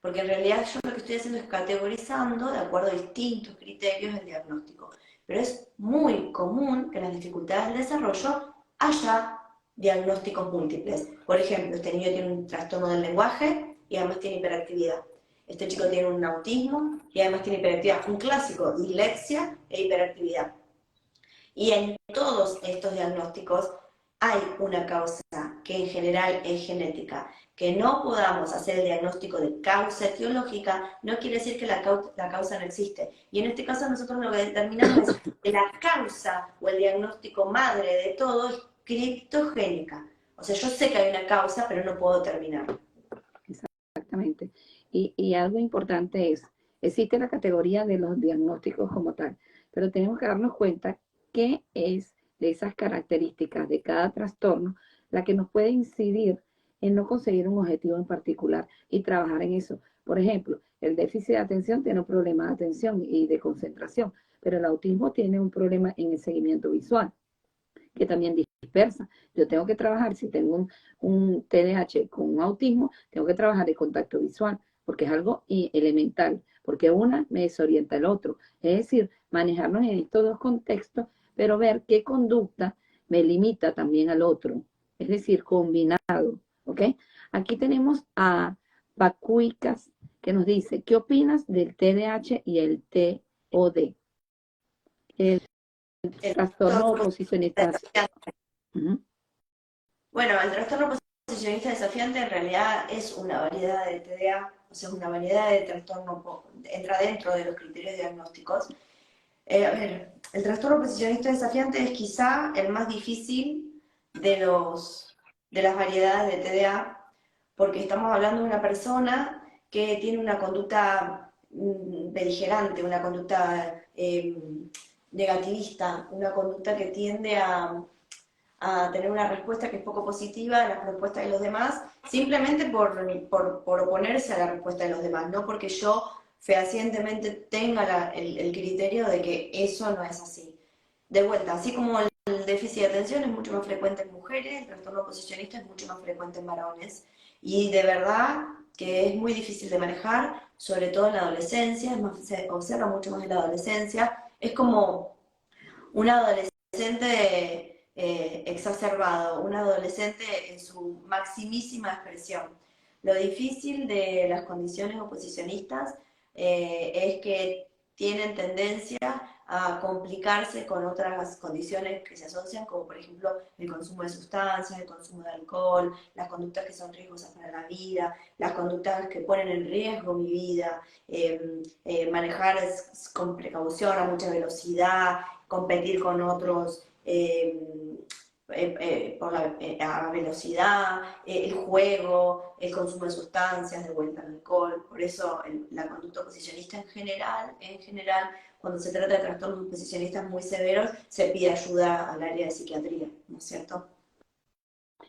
Porque en realidad yo lo que estoy haciendo es categorizando de acuerdo a distintos criterios el diagnóstico. Pero es muy común que en las dificultades del desarrollo haya diagnósticos múltiples. Por ejemplo, este niño tiene un trastorno del lenguaje y además tiene hiperactividad. Este chico tiene un autismo y además tiene hiperactividad. Un clásico, dislexia e hiperactividad. Y en todos estos diagnósticos hay una causa que en general es genética. Que no podamos hacer el diagnóstico de causa etiológica no quiere decir que la causa no existe. Y en este caso nosotros lo que determinamos es que la causa o el diagnóstico madre de todo es criptogénica. O sea, yo sé que hay una causa, pero no puedo determinarlo. Exactamente. Y algo importante es, existe la categoría de los diagnósticos como tal, pero tenemos que darnos cuenta qué es de esas características de cada trastorno la que nos puede incidir en no conseguir un objetivo en particular y trabajar en eso. Por ejemplo, el déficit de atención tiene un problema de atención y de concentración, pero el autismo tiene un problema en el seguimiento visual que también dispersa. Yo tengo que trabajar, si tengo un TDAH con un autismo, tengo que trabajar el contacto visual, porque es algo elemental, porque una me desorienta el otro. Es decir, manejarnos en estos dos contextos pero ver qué conducta me limita también al otro, es decir, combinado, ¿ok? Aquí tenemos a Pacuicas que nos dice, ¿qué opinas del TDAH y el TOD? El El trastorno trastorno oposicionista. desafiante. Ujú. Bueno, el trastorno oposicionista desafiante en realidad es una variedad de TDA, o sea, es una variedad de trastorno, entra dentro de los criterios diagnósticos. A ver, el trastorno oposicionista desafiante es quizá el más difícil de las variedades de TDA, porque estamos hablando de una persona que tiene una conducta beligerante, una conducta negativista, una conducta que tiende a tener una respuesta que es poco positiva a la respuesta de los demás, simplemente por oponerse a la respuesta de los demás, no porque yo fehacientemente tenga el criterio de que eso no es así. De vuelta, así como el déficit de atención es mucho más frecuente en mujeres, el trastorno oposicionista es mucho más frecuente en varones, y de verdad que es muy difícil de manejar, sobre todo en la adolescencia, es más, se observa mucho más en la adolescencia, es como un adolescente exacerbado, un adolescente en su maximísima expresión. Lo difícil de las condiciones oposicionistas es que tienen tendencia a complicarse con otras condiciones que se asocian, como por ejemplo el consumo de sustancias, el consumo de alcohol, las conductas que son riesgosas para la vida, las conductas que ponen en riesgo mi vida, manejar con precaución a mucha velocidad, competir con otros a velocidad, el juego, el consumo de sustancias, de vuelta al alcohol. Por eso la conducta oposicionista en general, cuando se trata de trastornos oposicionistas muy severos, se pide ayuda al área de psiquiatría, ¿no es cierto?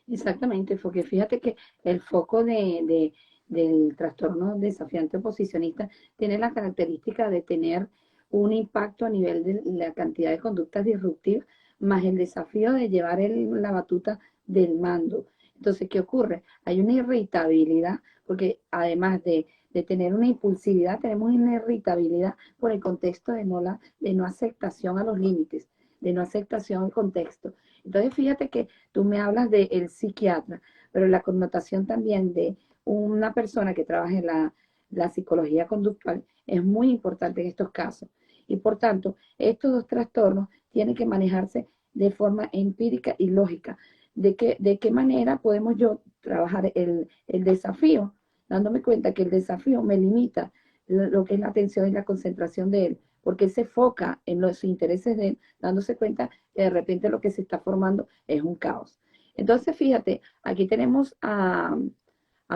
Exactamente, porque fíjate que el foco del trastorno desafiante oposicionista tiene la característica de tener un impacto a nivel de la cantidad de conductas disruptivas, más el desafío de llevar la batuta del mando. Entonces, ¿qué ocurre? Hay una irritabilidad, porque además de tener una impulsividad, tenemos una irritabilidad por el contexto de no aceptación a los límites, de no aceptación al contexto. Entonces, fíjate que tú me hablas del psiquiatra, pero la connotación también de una persona que trabaja en la psicología conductual es muy importante en estos casos. Y por tanto, estos dos trastornos tienen que manejarse de forma empírica y lógica. De qué manera podemos yo trabajar el desafío? Dándome cuenta que el desafío me limita lo que es la atención y la concentración de él, porque él se enfoca en los intereses de él, dándose cuenta que de repente lo que se está formando es un caos. Entonces, fíjate, aquí tenemos a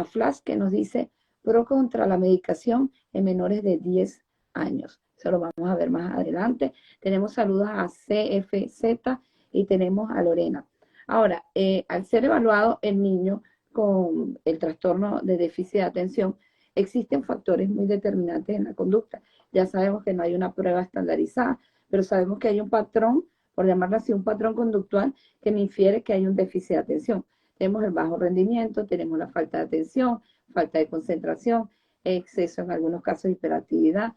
Flash que nos dice pro contra la medicación en menores de 10 años. Eso lo vamos a ver más adelante. Tenemos saludos a CFZ y tenemos a Lorena. Ahora, al ser evaluado el niño con el trastorno de déficit de atención, existen factores muy determinantes en la conducta. Ya sabemos que no hay una prueba estandarizada, pero sabemos que hay un patrón, por llamarlo así, un patrón conductual que me infiere que hay un déficit de atención. Tenemos el bajo rendimiento, tenemos la falta de atención, falta de concentración, exceso en algunos casos de hiperactividad,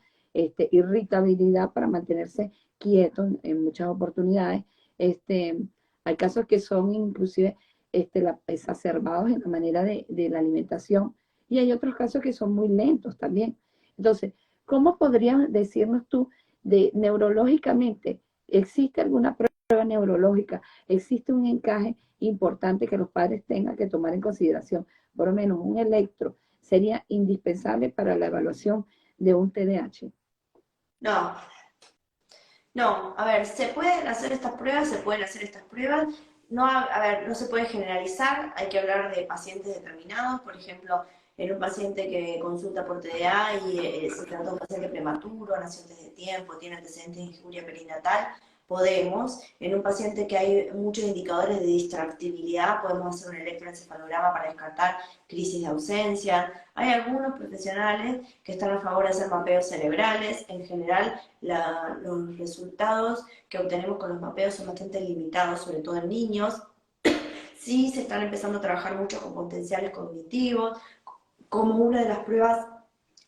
irritabilidad para mantenerse quieto en muchas oportunidades. Este, hay casos que son inclusive exacerbados en la manera de la alimentación y hay otros casos que son muy lentos también. Entonces, ¿cómo podrías decirnos tú de neurológicamente, existe alguna prueba neurológica, existe un encaje importante que los padres tengan que tomar en consideración? Por lo menos un electro sería indispensable para la evaluación de un TDAH. No, no, a ver, se pueden hacer estas pruebas, se pueden hacer estas pruebas. No, a ver, no se puede generalizar, hay que hablar de pacientes determinados, por ejemplo, en un paciente que consulta por TDA y se trata de un paciente prematuro, nació antes de tiempo, tiene antecedentes de injuria perinatal, podemos. En un paciente que hay muchos indicadores de distractibilidad, podemos hacer un electroencefalograma para descartar crisis de ausencia. Hay algunos profesionales que están a favor de hacer mapeos cerebrales. En general, los resultados que obtenemos con los mapeos son bastante limitados, sobre todo en niños. Sí, se están empezando a trabajar mucho con potenciales cognitivos, como una de las pruebas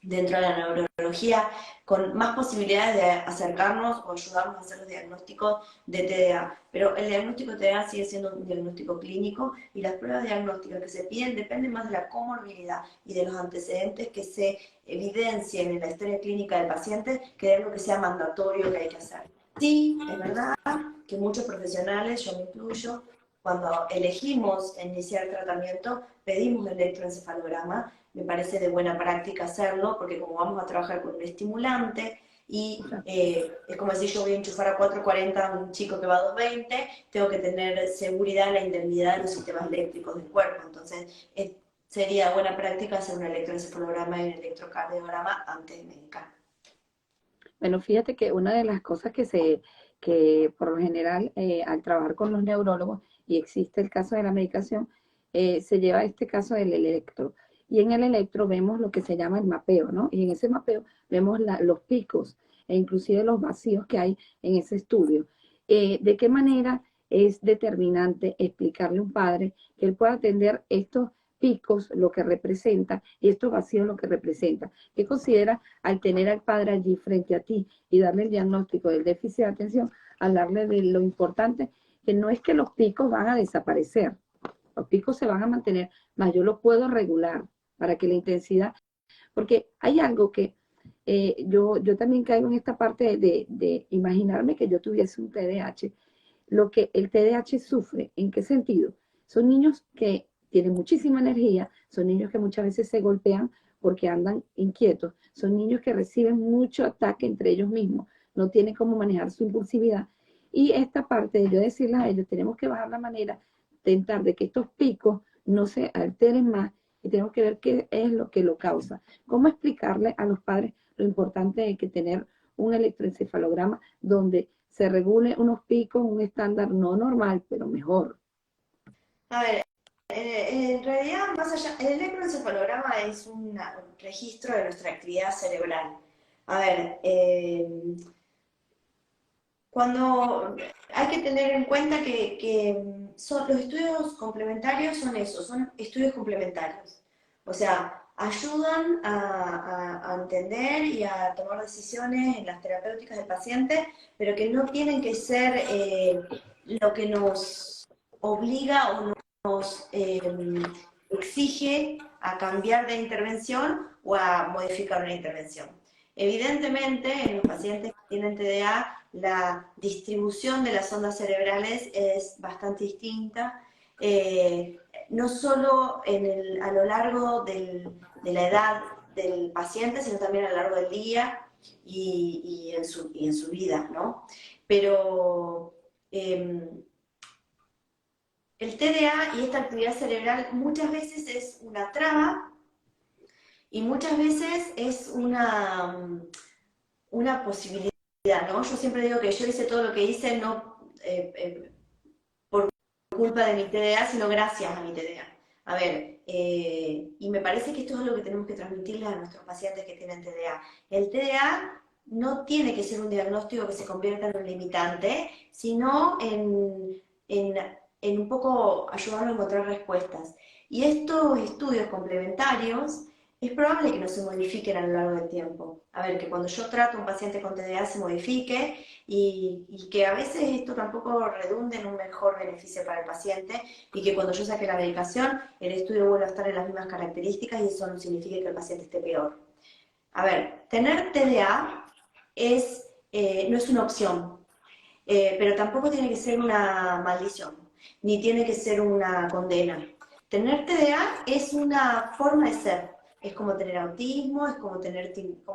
dentro de la neurología, con más posibilidades de acercarnos o ayudarnos a hacer los diagnósticos de TDA. Pero el diagnóstico de TDA sigue siendo un diagnóstico clínico y las pruebas diagnósticas que se piden dependen más de la comorbilidad y de los antecedentes que se evidencien en la historia clínica del paciente que de algo que sea mandatorio que hay que hacer. Sí, es verdad que muchos profesionales, yo me incluyo, cuando elegimos iniciar tratamiento, pedimos el electroencefalograma. Me parece de buena práctica hacerlo, porque como vamos a trabajar con un estimulante, y es como si yo voy a enchufar a 440 a un chico que va a 220, tengo que tener seguridad en la indemnidad de los sistemas eléctricos del cuerpo. Entonces, sería buena práctica hacer un electroencefalograma y un electrocardiograma antes de medicar. Bueno, fíjate que una de las cosas que por lo general al trabajar con los neurólogos, y existe el caso de la medicación, se lleva este caso del electro. Y en el electro vemos lo que se llama el mapeo, ¿no? Y en ese mapeo vemos los picos e inclusive los vacíos que hay en ese estudio. ¿De qué manera es determinante explicarle a un padre que él pueda atender estos picos, lo que representa, y estos vacíos, lo que representa? ¿Qué considera al tener al padre allí frente a ti y darle el diagnóstico del déficit de atención, hablarle de lo importante, que no es que los picos van a desaparecer, los picos se van a mantener, más yo lo puedo regular para que la intensidad, porque hay algo que yo también caigo en esta parte de imaginarme que yo tuviese un TDAH, lo que el TDAH sufre, ¿en qué sentido? Son niños que tienen muchísima energía, son niños que muchas veces se golpean porque andan inquietos, son niños que reciben mucho ataque entre ellos mismos, no tienen cómo manejar su impulsividad. Y esta parte de yo decirles a ellos, tenemos que bajar la manera, intentar de que estos picos no se alteren más y tenemos que ver qué es lo que lo causa. ¿Cómo explicarle a los padres lo importante de que tener un electroencefalograma donde se regule unos picos, un estándar no normal, pero mejor? A ver, en realidad, más allá, el electroencefalograma es un registro de nuestra actividad cerebral. A ver, cuando hay que tener en cuenta que los estudios complementarios son eso, son estudios complementarios. O sea, ayudan a entender y a tomar decisiones en las terapéuticas del paciente, pero que no tienen que ser lo que nos obliga o nos exige a cambiar de intervención o a modificar una intervención. Evidentemente, en los pacientes que tienen TDA, la distribución de las ondas cerebrales es bastante distinta, no solo a lo largo de la edad del paciente, sino también a lo largo del día y en su vida, ¿no? Pero el TDA y esta actividad cerebral muchas veces es una traba y muchas veces es una posibilidad, ¿no? Yo siempre digo que yo hice todo lo que hice no por culpa de mi TDA, sino gracias a mi TDA. A ver, y me parece que esto es lo que tenemos que transmitirles a nuestros pacientes que tienen TDA. El TDA no tiene que ser un diagnóstico que se convierta en un limitante, sino en un poco ayudarnos a encontrar respuestas. Y estos estudios complementarios es probable que no se modifiquen a lo largo del tiempo. A ver, que cuando yo trato a un paciente con TDA se modifique y que a veces esto tampoco redunde en un mejor beneficio para el paciente y que cuando yo saque la medicación el estudio vuelva a estar en las mismas características y eso no significa que el paciente esté peor. A ver, tener TDA no es una opción, pero tampoco tiene que ser una maldición, ni tiene que ser una condena. Tener TDA es una forma de ser. Es como tener autismo, es como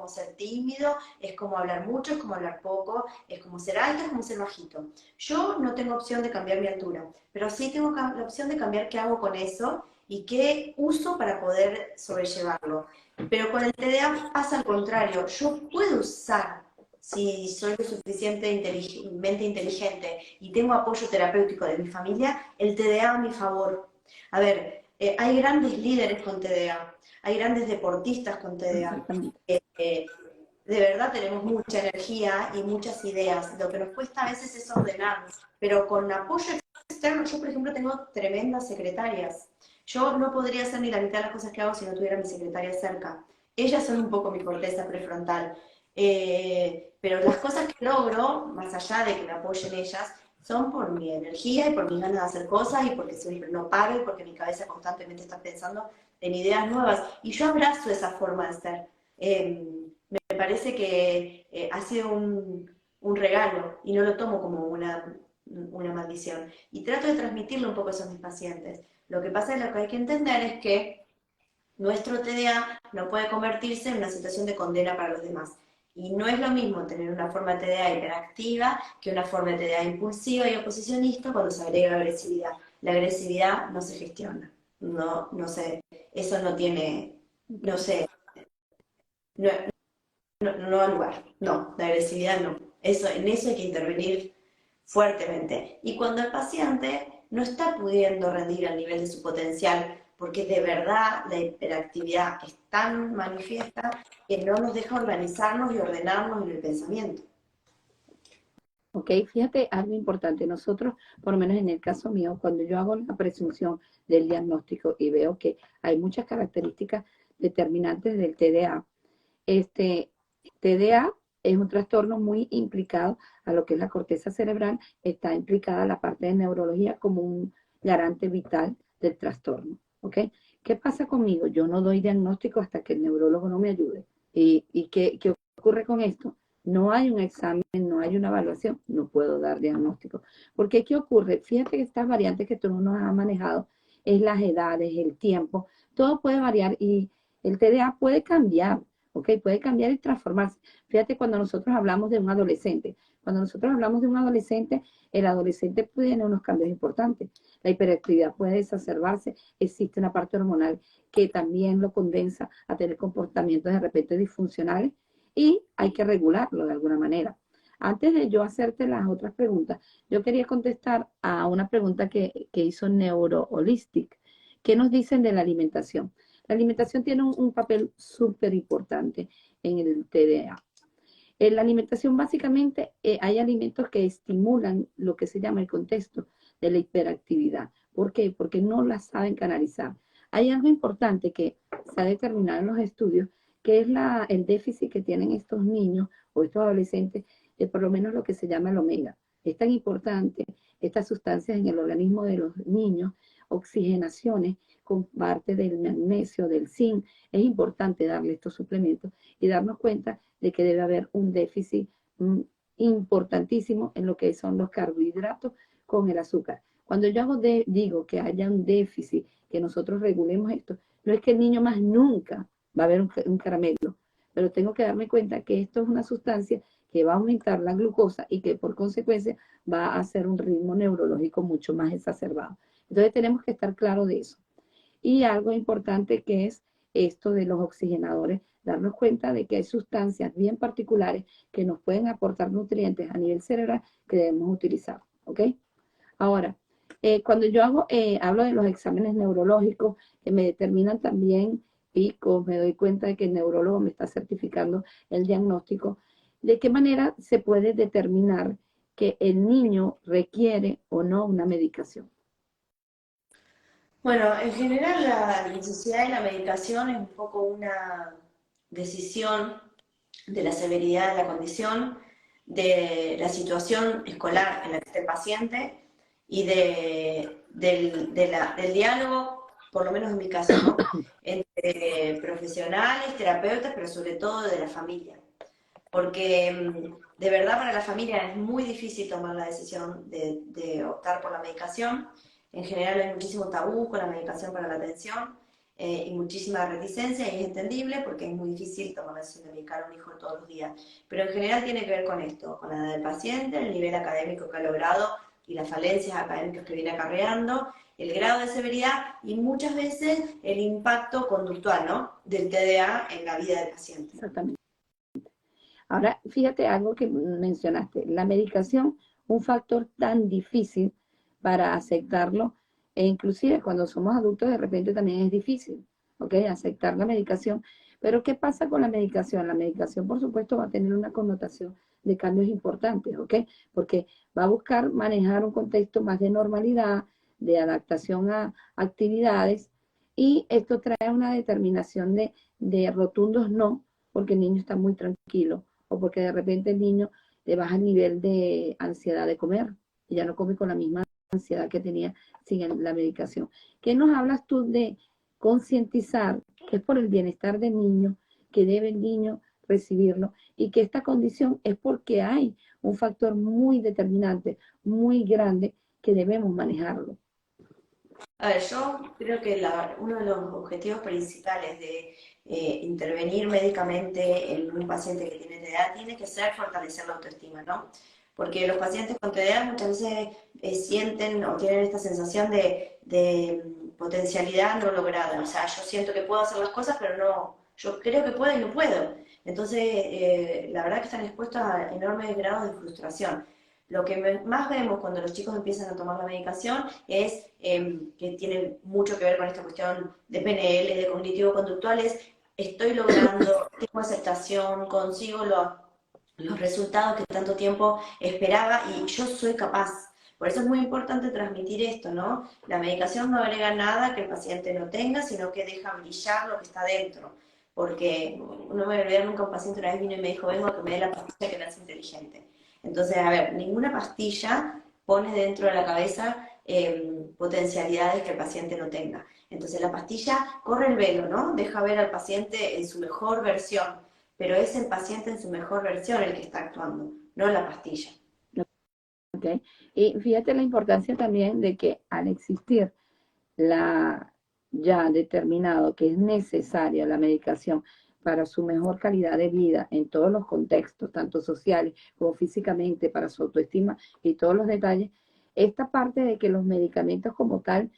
ser tímido, es como hablar mucho, es como hablar poco, es como ser alto, es como ser bajito. Yo no tengo opción de cambiar mi altura, pero sí tengo la opción de cambiar qué hago con eso y qué uso para poder sobrellevarlo. Pero con el TDA pasa al contrario. Yo puedo usar, si soy lo suficientemente inteligente y tengo apoyo terapéutico de mi familia, el TDA a mi favor. A ver, hay grandes líderes con TDA, hay grandes deportistas con TDA. Exactamente. De verdad tenemos mucha energía y muchas ideas. Lo que nos cuesta a veces es ordenarnos, pero con apoyo externo, yo por ejemplo tengo tremendas secretarias. Yo no podría hacer ni la mitad de las cosas que hago si no tuviera a mi secretaria cerca. ellas son un poco mi corteza prefrontal. Pero las cosas que logro, más allá de que me apoyen ellas, son por mi energía y por mis ganas de hacer cosas y porque siempre no paro y porque mi cabeza constantemente está pensando en ideas nuevas. Y yo abrazo esa forma de ser. Me parece que ha sido un regalo y no lo tomo como una maldición. Y trato de transmitirle un poco eso a mis pacientes. Lo que pasa es lo que hay que entender es que nuestro TDA no puede convertirse en una situación de condena para los demás. Y no es lo mismo tener una forma de TDA hiperactiva que una forma de TDA impulsiva y oposicionista cuando se agrega agresividad. La agresividad no se gestiona, no sé, eso no tiene, no Ok. sé, no, no da lugar, no, la agresividad no. Eso, en eso hay que intervenir fuertemente. Y cuando el paciente no está pudiendo rendir al nivel de su potencial, porque de verdad la hiperactividad es tan manifiesta que no nos deja organizarnos y ordenarnos en el pensamiento. Ok, fíjate algo importante. Nosotros, por lo menos en el caso mío, cuando yo hago la presunción del diagnóstico y veo que hay muchas características determinantes del TDA, este TDA es un trastorno muy implicado a lo que es la corteza cerebral, está implicada la parte de neurología como un garante vital del trastorno. ¿Ok? ¿Qué pasa conmigo? Yo no doy diagnóstico hasta que el neurólogo no me ayude. ¿Y qué ocurre con esto? No hay un examen, no hay una evaluación, no puedo dar diagnóstico. Porque ¿qué ocurre? Fíjate que estas variantes que tú nos has manejado es las edades, el tiempo, todo puede variar y el TDA puede cambiar. ¿Ok? Puede cambiar y transformarse. Fíjate cuando nosotros hablamos de un adolescente. Cuando nosotros hablamos de un adolescente, el adolescente puede tener unos cambios importantes. La hiperactividad puede exacerbarse. Existe una parte hormonal que también lo condensa a tener comportamientos de repente disfuncionales y hay que regularlo de alguna manera. Antes de yo hacerte las otras preguntas, yo quería contestar a una pregunta que hizo NeuroHolistic. ¿Qué nos dicen de la alimentación? La alimentación tiene un papel súper importante en el TDA. En la alimentación básicamente hay alimentos que estimulan lo que se llama el contexto de la hiperactividad. ¿Por qué? Porque no la saben canalizar. Hay algo importante que se ha determinado en los estudios, que es el déficit que tienen estos niños o estos adolescentes de por lo menos lo que se llama el omega. Es tan importante estas sustancias en el organismo de los niños, oxigenaciones con parte del magnesio, del zinc. Es importante darle estos suplementos y darnos cuenta de que debe haber un déficit importantísimo en lo que son los carbohidratos con el azúcar. Cuando yo digo que haya un déficit, que nosotros regulemos esto, no es que el niño más nunca va a ver un caramelo, pero tengo que darme cuenta que esto es una sustancia que va a aumentar la glucosa y que por consecuencia va a hacer un ritmo neurológico mucho más exacerbado. Entonces tenemos que estar claros de eso. Y algo importante que es esto de los oxigenadores, darnos cuenta de que hay sustancias bien particulares que nos pueden aportar nutrientes a nivel cerebral que debemos utilizar. ¿Ok? Ahora, cuando yo hablo de los exámenes neurológicos que me determinan también picos, me doy cuenta de que el neurólogo me está certificando el diagnóstico, ¿de qué manera se puede determinar que el niño requiere o no una medicación? Bueno, en general la necesidad de la medicación es un poco una decisión de la severidad de la condición, de la situación escolar en la que está el paciente y del diálogo, por lo menos en mi caso, ¿no? Entre profesionales, terapeutas, pero sobre todo de la familia. Porque de verdad para la familia es muy difícil tomar la decisión de optar por la medicación. En general hay muchísimo tabú con la medicación para la atención y muchísima reticencia y es entendible porque es muy difícil tomar la decisión de medicar a un hijo todos los días. Pero en general tiene que ver con esto, con la edad del paciente, el nivel académico que ha logrado y las falencias académicas que viene acarreando, el grado de severidad y muchas veces el impacto conductual, ¿no?, del TDA en la vida del paciente. Exactamente. Ahora, fíjate algo que mencionaste, la medicación, un factor tan difícil para aceptarlo, e inclusive cuando somos adultos de repente también es difícil, ¿ok? Aceptar la medicación. Pero ¿qué pasa con la medicación? La medicación, por supuesto, va a tener una connotación de cambios importantes, ¿ok? Porque va a buscar manejar un contexto más de normalidad, de adaptación a actividades, Y esto trae una determinación de rotundos no, porque el niño está muy tranquilo, o porque de repente el niño le baja el nivel de ansiedad de comer, y ya no come con la misma ansiedad que tenía sin la medicación. ¿Qué nos hablas tú de concientizar que es por el bienestar del niño, que debe el niño recibirlo, y que esta condición es porque hay un factor muy determinante, muy grande, que debemos manejarlo? A ver, yo creo que uno de los objetivos principales de intervenir médicamente en un paciente que tiene TDA tiene que ser fortalecer la autoestima, ¿no? Porque los pacientes con TDA muchas veces sienten o tienen esta sensación de potencialidad no lograda. O sea, yo siento que puedo hacer las cosas, pero no, yo creo que puedo y no puedo. Entonces, la verdad que están expuestos a enormes grados de frustración. Lo que más vemos cuando los chicos empiezan a tomar la medicación es que tiene mucho que ver con esta cuestión de PNL, de cognitivo-conductuales. Estoy logrando, tengo aceptación, consigo los resultados que tanto tiempo esperaba y yo soy capaz. Por eso es muy importante transmitir esto, ¿no? La medicación no agrega nada que el paciente no tenga, sino que deja brillar lo que está dentro. Porque no me voy a olvidar nunca, un paciente una vez vino y me dijo, vengo a que me dé la pastilla que me hace inteligente. Entonces, a ver, ninguna pastilla pone dentro de la cabeza potencialidades que el paciente no tenga. Entonces, la pastilla corre el velo, ¿no? Deja ver al paciente en su mejor versión, pero es el paciente en su mejor versión el que está actuando, no la pastilla. ¿Okay? Y fíjate la importancia también de que al existir la ya determinado que es necesaria la medicación para su mejor calidad de vida en todos los contextos, tanto sociales como físicamente, para su autoestima y todos los detalles, esta parte de que los medicamentos como tal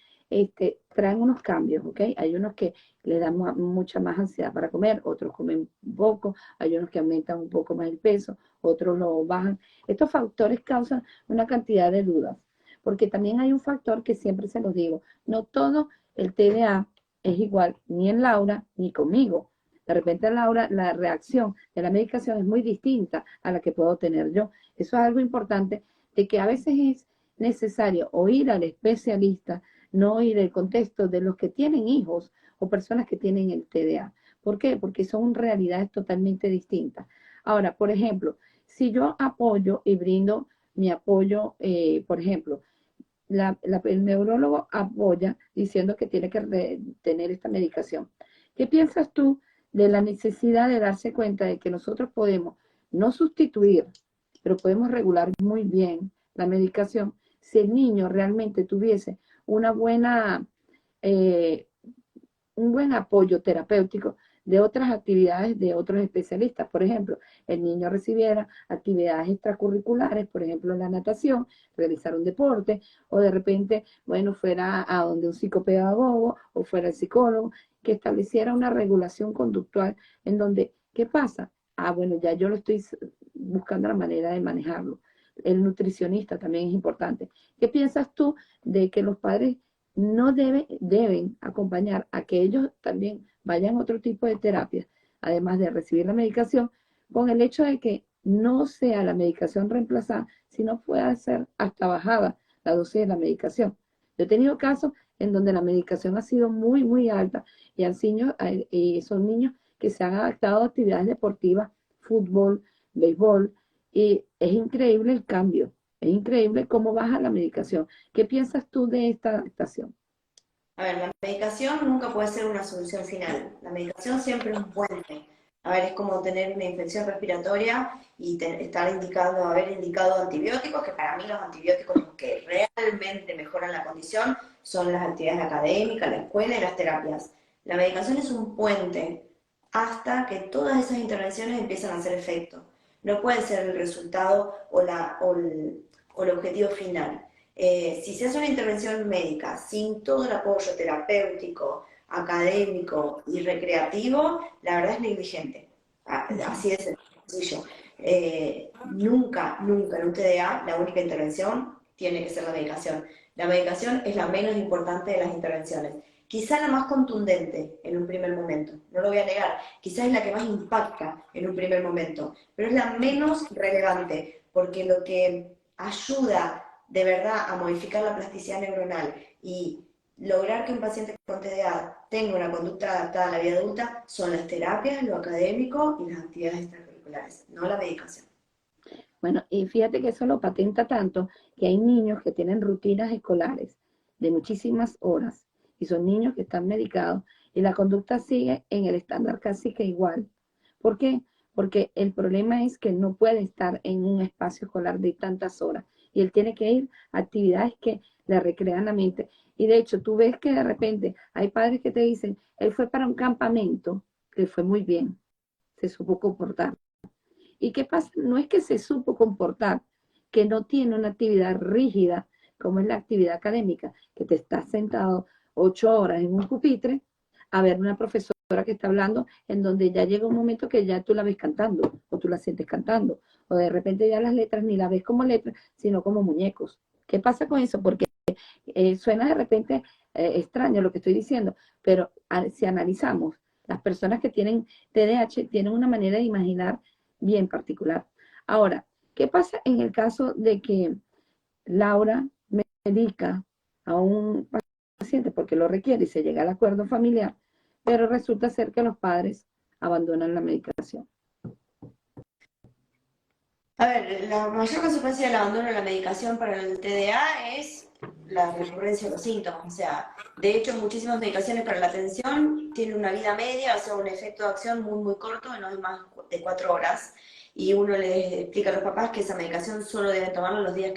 traen unos cambios, ¿ok? Hay unos que le dan mucha más ansiedad para comer, otros comen poco, hay unos que aumentan un poco más el peso, otros lo bajan. Estos factores causan una cantidad de dudas, porque también hay un factor que siempre se los digo, no todo el TDA es igual ni en Laura ni conmigo. De repente, Laura, la reacción de la medicación es muy distinta a la que puedo tener yo. Eso es algo importante, de que a veces es necesario oír al especialista, no oír el contexto de los que tienen hijos o personas que tienen el TDA. ¿Por qué? Porque son realidades totalmente distintas. Ahora, por ejemplo, si yo apoyo y brindo mi apoyo, por ejemplo, el neurólogo apoya diciendo que tiene que tener esta medicación. ¿Qué piensas tú de la necesidad de darse cuenta de que nosotros podemos no sustituir, pero podemos regular muy bien la medicación si el niño realmente tuviese una buena eh, un buen apoyo terapéutico de otras actividades de otros especialistas? Por ejemplo, el niño recibiera actividades extracurriculares, por ejemplo, la natación, realizar un deporte, o de repente, bueno, fuera a donde un psicopedagogo o fuera el psicólogo, que estableciera una regulación conductual en donde, ¿qué pasa? Ah, bueno, ya yo lo estoy buscando la manera de manejarlo. El nutricionista también es importante. ¿Qué piensas tú de que los padres no deben acompañar a que ellos también vayan a otro tipo de terapia, además de recibir la medicación, con el hecho de que no sea la medicación reemplazada, sino pueda ser hasta bajada la dosis de la medicación? Yo he tenido casos en donde la medicación ha sido muy, muy alta y son niños que se han adaptado a actividades deportivas, fútbol, béisbol, y es increíble el cambio. Es increíble cómo baja la medicación. ¿Qué piensas tú de esta adaptación? A ver, la medicación nunca puede ser una solución final. La medicación siempre es un puente. A ver, es como tener una infección respiratoria y estar indicado, haber indicado antibióticos, que para mí los antibióticos los que realmente mejoran la condición son las actividades académicas, la escuela y las terapias. La medicación es un puente hasta que todas esas intervenciones empiezan a hacer efecto. No puede ser el resultado o el objetivo final. Si se hace una intervención médica sin todo el apoyo terapéutico, académico y recreativo, la verdad es negligente. Así de sencillo. Nunca, nunca en un TDA la única intervención tiene que ser la medicación. La medicación es la menos importante de las intervenciones. Quizá la más contundente en un primer momento, no lo voy a negar. Quizás es la que más impacta en un primer momento, pero es la menos relevante, porque lo que ayuda de verdad a modificar la plasticidad neuronal y lograr que un paciente con TDA tenga una conducta adaptada a la vida adulta son las terapias, lo académico y las actividades extracurriculares, no la medicación. Bueno, y fíjate que eso lo patenta tanto que hay niños que tienen rutinas escolares de muchísimas horas y son niños que están medicados y la conducta sigue en el estándar casi que igual. ¿Por qué? Porque el problema es que él no puede estar en un espacio escolar de tantas horas y él tiene que ir a actividades que le recrean la mente. Y de hecho, tú ves que de repente hay padres que te dicen, él fue para un campamento, que fue muy bien, se supo comportar. ¿Y qué pasa? No es que se supo comportar, que no tiene una actividad rígida, como es la actividad académica, que te estás sentado 8 horas en un pupitre a ver una profesora que está hablando, en donde ya llega un momento que ya tú la ves cantando, o tú la sientes cantando, o de repente ya las letras ni las ves como letras, sino como muñecos. ¿Qué pasa con eso? Porque suena de repente extraño lo que estoy diciendo, pero si analizamos, las personas que tienen TDAH tienen una manera de imaginar bien particular. Ahora, ¿qué pasa en el caso de que Laura medica a un paciente porque lo requiere y se llega al acuerdo familiar, pero resulta ser que los padres abandonan la medicación? A ver, la mayor consecuencia del abandono de la medicación para el TDA es la recurrencia de los síntomas. O sea, de hecho, muchísimas medicaciones para la atención tienen una vida media, o sea, un efecto de acción muy, muy corto, no es más de 4 horas. Y uno les explica a los papás que esa medicación solo deben tomarla los días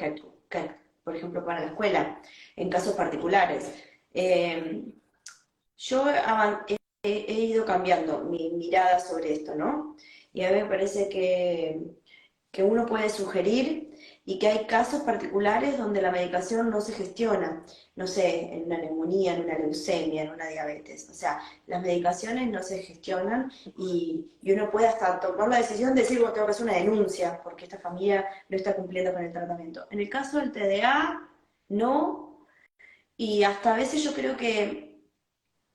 por ejemplo, para la escuela, en casos particulares. Eh, yo he ido cambiando mi mirada sobre esto, ¿no? Y a mí me parece que uno puede sugerir y que hay casos particulares donde la medicación no se gestiona, no sé, en una neumonía, en una leucemia, en una diabetes. O sea, las medicaciones no se gestionan y uno puede hasta tomar la decisión de decir, bueno, tengo que hacer una denuncia porque esta familia no está cumpliendo con el tratamiento. En el caso del TDA, no, y hasta a veces yo creo que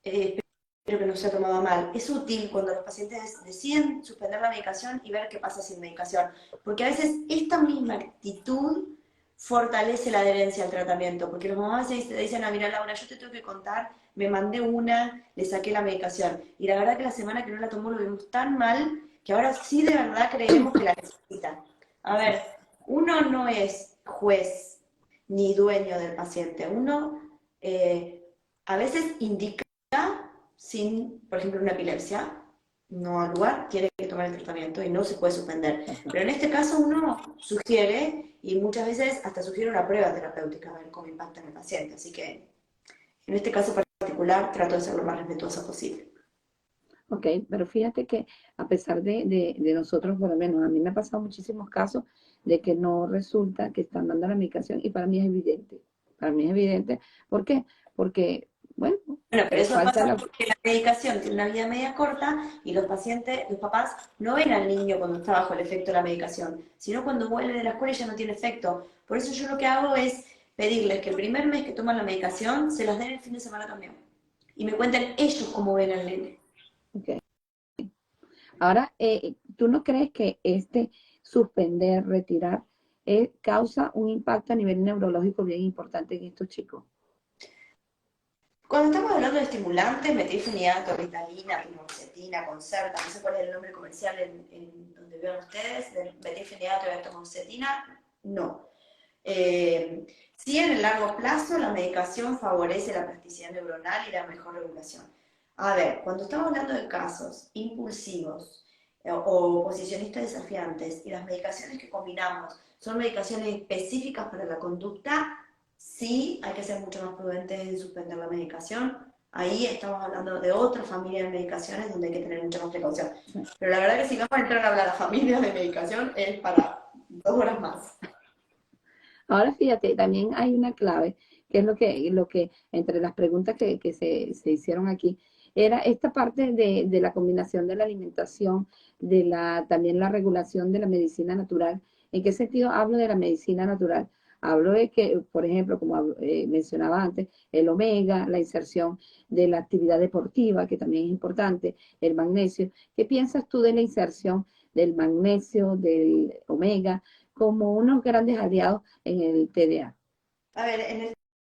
espero que no se ha tomado mal. Es útil cuando los pacientes deciden suspender la medicación y ver qué pasa sin medicación, porque a veces esta misma actitud fortalece la adherencia al tratamiento, porque los mamás se dicen, ah, mira Laura, yo te tengo que contar, me mandé una, le saqué la medicación, y la verdad que la semana que no la tomó lo vimos tan mal, que ahora sí de verdad creemos que la necesita. A ver, uno no es juez ni dueño del paciente, uno a veces indica sin, por ejemplo, una epilepsia, no al lugar, tiene que tomar el tratamiento y no se puede suspender. Pero en este caso uno sugiere y muchas veces hasta sugiere una prueba terapéutica a ver cómo impacta en el paciente. Así que en este caso particular trato de ser lo más respetuosa posible. Ok, pero fíjate que a pesar de nosotros, por lo menos, a mí me ha pasado muchísimos casos de que no resulta que están dando la medicación y para mí es evidente. Para mí es evidente. ¿Por qué? Porque, bueno, Bueno, pero eso falta pasa la... porque la medicación tiene una vida media corta y los pacientes, los papás, no ven al niño cuando está bajo el efecto de la medicación, sino cuando vuelve de la escuela y ya no tiene efecto. Por eso yo lo que hago es pedirles que el primer mes que toman la medicación se las den el fin de semana también. Y me cuenten ellos cómo ven al nene. Okay. Ahora, ¿tú no crees que este suspender, retirar, causa un impacto a nivel neurológico bien importante en estos chicos? Cuando estamos hablando de estimulantes, metilfenidato, ritalina, fluoxetina, Concerta, no sé cuál es el nombre comercial en donde vean ustedes, de metilfenidato y atomoxetina, no. Sí, en el largo plazo la medicación favorece la plasticidad neuronal y la mejor regulación. A ver, cuando estamos hablando de casos impulsivos o posicionistas desafiantes y las medicaciones que combinamos son medicaciones específicas para la conducta, sí hay que ser mucho más prudentes en suspender la medicación. Ahí estamos hablando de otra familia de medicaciones donde hay que tener mucha más precaución. Pero la verdad que si vamos a entrar a hablar de familias de medicación es para 2 horas más. Ahora fíjate, también hay una clave, que es lo que entre las preguntas que se hicieron aquí, era esta parte de la combinación de la alimentación, también la regulación de la medicina natural. ¿En qué sentido hablo de la medicina natural? Hablo de que, por ejemplo, como mencionaba antes, el omega, la inserción de la actividad deportiva, que también es importante, el magnesio. ¿Qué piensas tú de la inserción del magnesio, del omega, como unos grandes aliados en el TDA? A ver, en el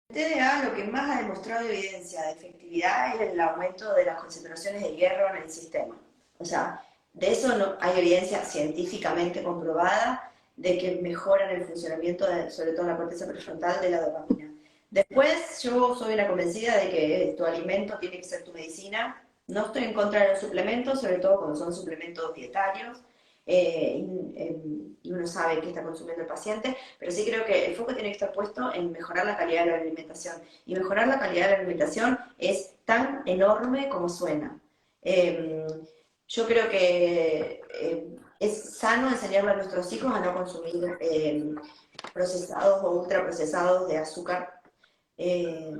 TDA lo que más ha demostrado evidencia de efectividad es el aumento de las concentraciones de hierro en el sistema. O sea, de eso no, hay evidencia científicamente comprobada de que mejoran el funcionamiento, sobre todo en la corteza prefrontal, de la dopamina. Después, yo soy una convencida de que tu alimento tiene que ser tu medicina. No estoy en contra de los suplementos, sobre todo cuando son suplementos dietarios, y uno sabe qué está consumiendo el paciente, pero sí creo que el foco tiene que estar puesto en mejorar la calidad de la alimentación. Y mejorar la calidad de la alimentación es tan enorme como suena. Eh, yo creo que es sano enseñarle a nuestros hijos a no consumir procesados o ultraprocesados de azúcar eh,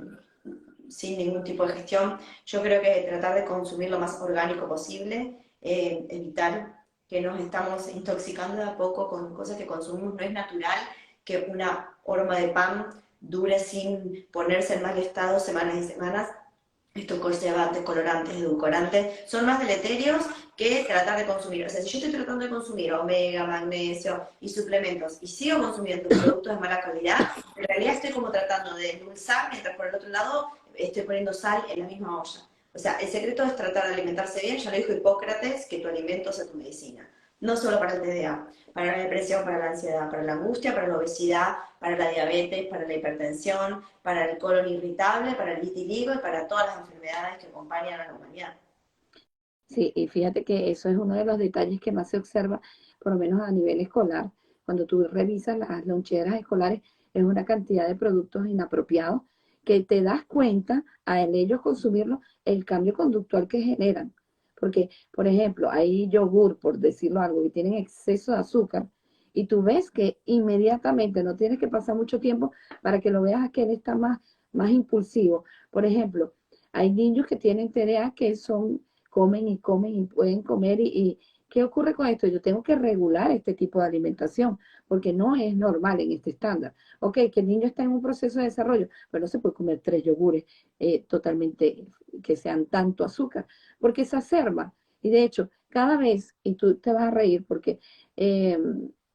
sin ningún tipo de gestión. Yo creo que tratar de consumir lo más orgánico posible, evitar que nos estamos intoxicando de a poco con cosas que consumimos. No es natural que una horma de pan dure sin ponerse en mal estado semanas y semanas. Estos conservantes, colorantes, edulcorantes, son más deleterios que tratar de consumir. O sea, si yo estoy tratando de consumir omega, magnesio y suplementos y sigo consumiendo productos de mala calidad, en realidad estoy como tratando de endulzar, mientras por el otro lado estoy poniendo sal en la misma olla. O sea, el secreto es tratar de alimentarse bien. Ya lo dijo Hipócrates, que tu alimento sea tu medicina. No solo para el TDA, para la depresión, para la ansiedad, para la angustia, para la obesidad, para la diabetes, para la hipertensión, para el colon irritable, para el vitiligo y para todas las enfermedades que acompañan a la humanidad. Sí, y fíjate que eso es uno de los detalles que más se observa, por lo menos a nivel escolar. Cuando tú revisas las loncheras escolares, es una cantidad de productos inapropiados que te das cuenta al ellos consumirlo, el cambio conductual que generan. Porque, por ejemplo, hay yogur, por decirlo algo, que tienen exceso de azúcar, y tú ves que inmediatamente, no tienes que pasar mucho tiempo para que lo veas que él está más impulsivo. Por ejemplo, hay niños que tienen TDA que comen y comen y pueden comer ¿qué ocurre con esto? Yo tengo que regular este tipo de alimentación porque no es normal en este estándar. Ok, que el niño está en un proceso de desarrollo, pero no se puede comer 3 yogures totalmente que sean tanto azúcar porque se acerba. Y de hecho, cada vez, y tú te vas a reír porque eh,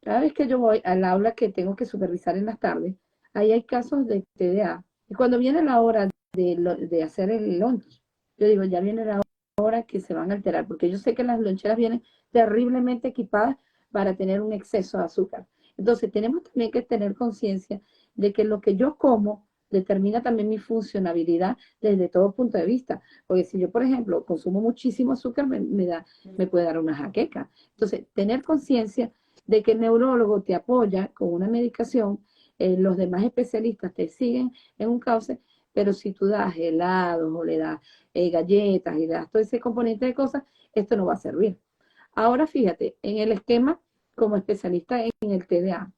cada vez que yo voy al aula que tengo que supervisar en las tardes, ahí hay casos de TDA. Y cuando viene la hora de hacer el lunch, yo digo, ya viene la hora que se van a alterar, porque yo sé que las loncheras vienen terriblemente equipadas para tener un exceso de azúcar. Entonces, tenemos también que tener conciencia de que lo que yo como determina también mi funcionabilidad desde todo punto de vista. Porque si yo, por ejemplo, consumo muchísimo azúcar, me puede dar una jaqueca. Entonces, tener conciencia de que el neurólogo te apoya con una medicación, los demás especialistas te siguen en un cauce, pero si tú das helados o le das galletas y le das todo ese componente de cosas, esto no va a servir. Ahora fíjate, en el esquema como especialista en el TDA,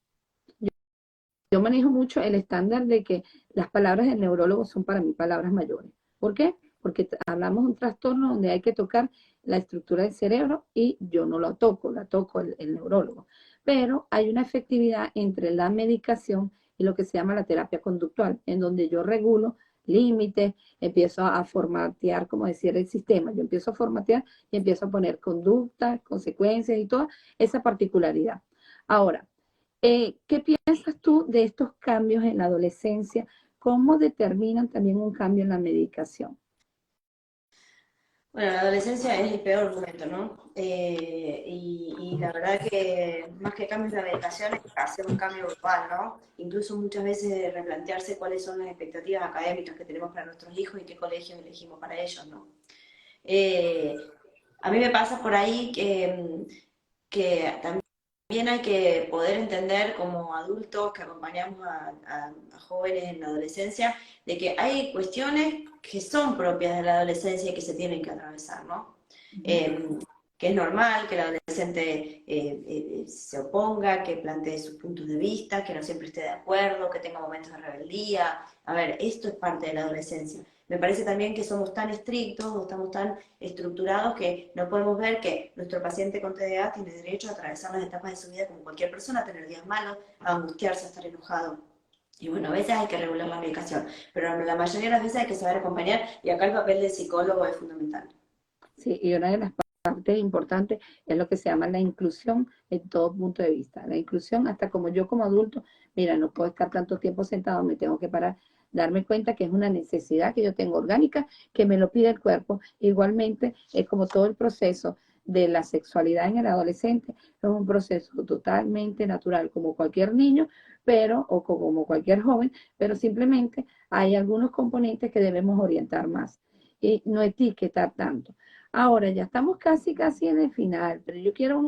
yo manejo mucho el estándar de que las palabras del neurólogo son para mí palabras mayores. ¿Por qué? Porque hablamos de un trastorno donde hay que tocar la estructura del cerebro y yo no lo toco, la toco el neurólogo. Pero hay una efectividad entre la medicación y lo que se llama la terapia conductual, en donde yo regulo límites, empiezo a formatear, como decir, el sistema. Yo empiezo a formatear y empiezo a poner conductas, consecuencias y toda esa particularidad. Ahora, ¿qué piensas tú de estos cambios en la adolescencia? ¿Cómo determinan también un cambio en la medicación? Bueno, la adolescencia es el peor momento, ¿no? Y la verdad que más que cambios de la medicación es hacer un cambio global, ¿no? Incluso muchas veces replantearse cuáles son las expectativas académicas que tenemos para nuestros hijos y qué colegios elegimos para ellos, ¿no? Eh, a mí me pasa por ahí que también hay que poder entender como adultos que acompañamos a jóvenes en la adolescencia, de que hay cuestiones que son propias de la adolescencia y que se tienen que atravesar, ¿no? Eh, que es normal que el adolescente se oponga, que plantee sus puntos de vista, que no siempre esté de acuerdo, que tenga momentos de rebeldía. A ver, esto es parte de la adolescencia. Me parece también que somos tan estrictos o estamos tan estructurados que no podemos ver que nuestro paciente con TDA tiene derecho a atravesar las etapas de su vida como cualquier persona, a tener días malos, a angustiarse, a estar enojado. Y bueno, a veces hay que regular la medicación, pero la mayoría de las veces hay que saber acompañar y acá el papel del psicólogo es fundamental. Sí, y una de las partes importantes es lo que se llama la inclusión en todo punto de vista. La inclusión, hasta como yo como adulto, mira, no puedo estar tanto tiempo sentado, me tengo que parar. darme cuenta que es una necesidad que yo tengo orgánica, que me lo pide el cuerpo. Igualmente, es como todo el proceso de la sexualidad en el adolescente, es un proceso totalmente natural, como cualquier niño, pero, o como cualquier joven, pero simplemente hay algunos componentes que debemos orientar más y no etiquetar tanto. Ahora ya estamos casi en el final, pero yo quiero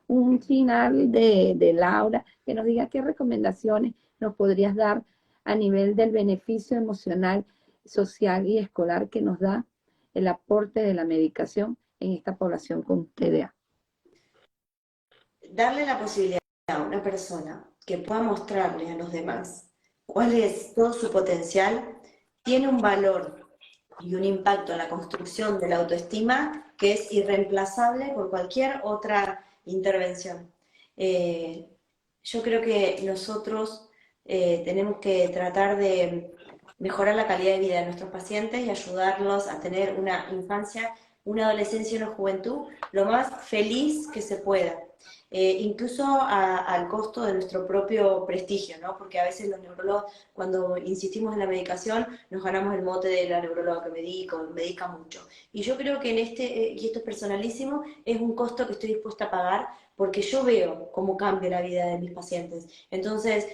un final de Laura, que nos diga qué recomendaciones nos podrías dar a nivel del beneficio emocional, social y escolar que nos da el aporte de la medicación en esta población con TDA. Darle la posibilidad a una persona que pueda mostrarle a los demás cuál es todo su potencial, tiene un valor y un impacto en la construcción de la autoestima que es irreemplazable por cualquier otra intervención. Eh, yo creo que nosotros tenemos que tratar de mejorar la calidad de vida de nuestros pacientes y ayudarlos a tener una infancia, una adolescencia y una juventud lo más feliz que se pueda. Incluso al costo de nuestro propio prestigio, ¿no? Porque a veces los neurólogos, cuando insistimos en la medicación, nos ganamos el mote de la neuróloga que medica mucho. Y yo creo que en y esto es personalísimo, es un costo que estoy dispuesta a pagar porque yo veo cómo cambia la vida de mis pacientes. Entonces,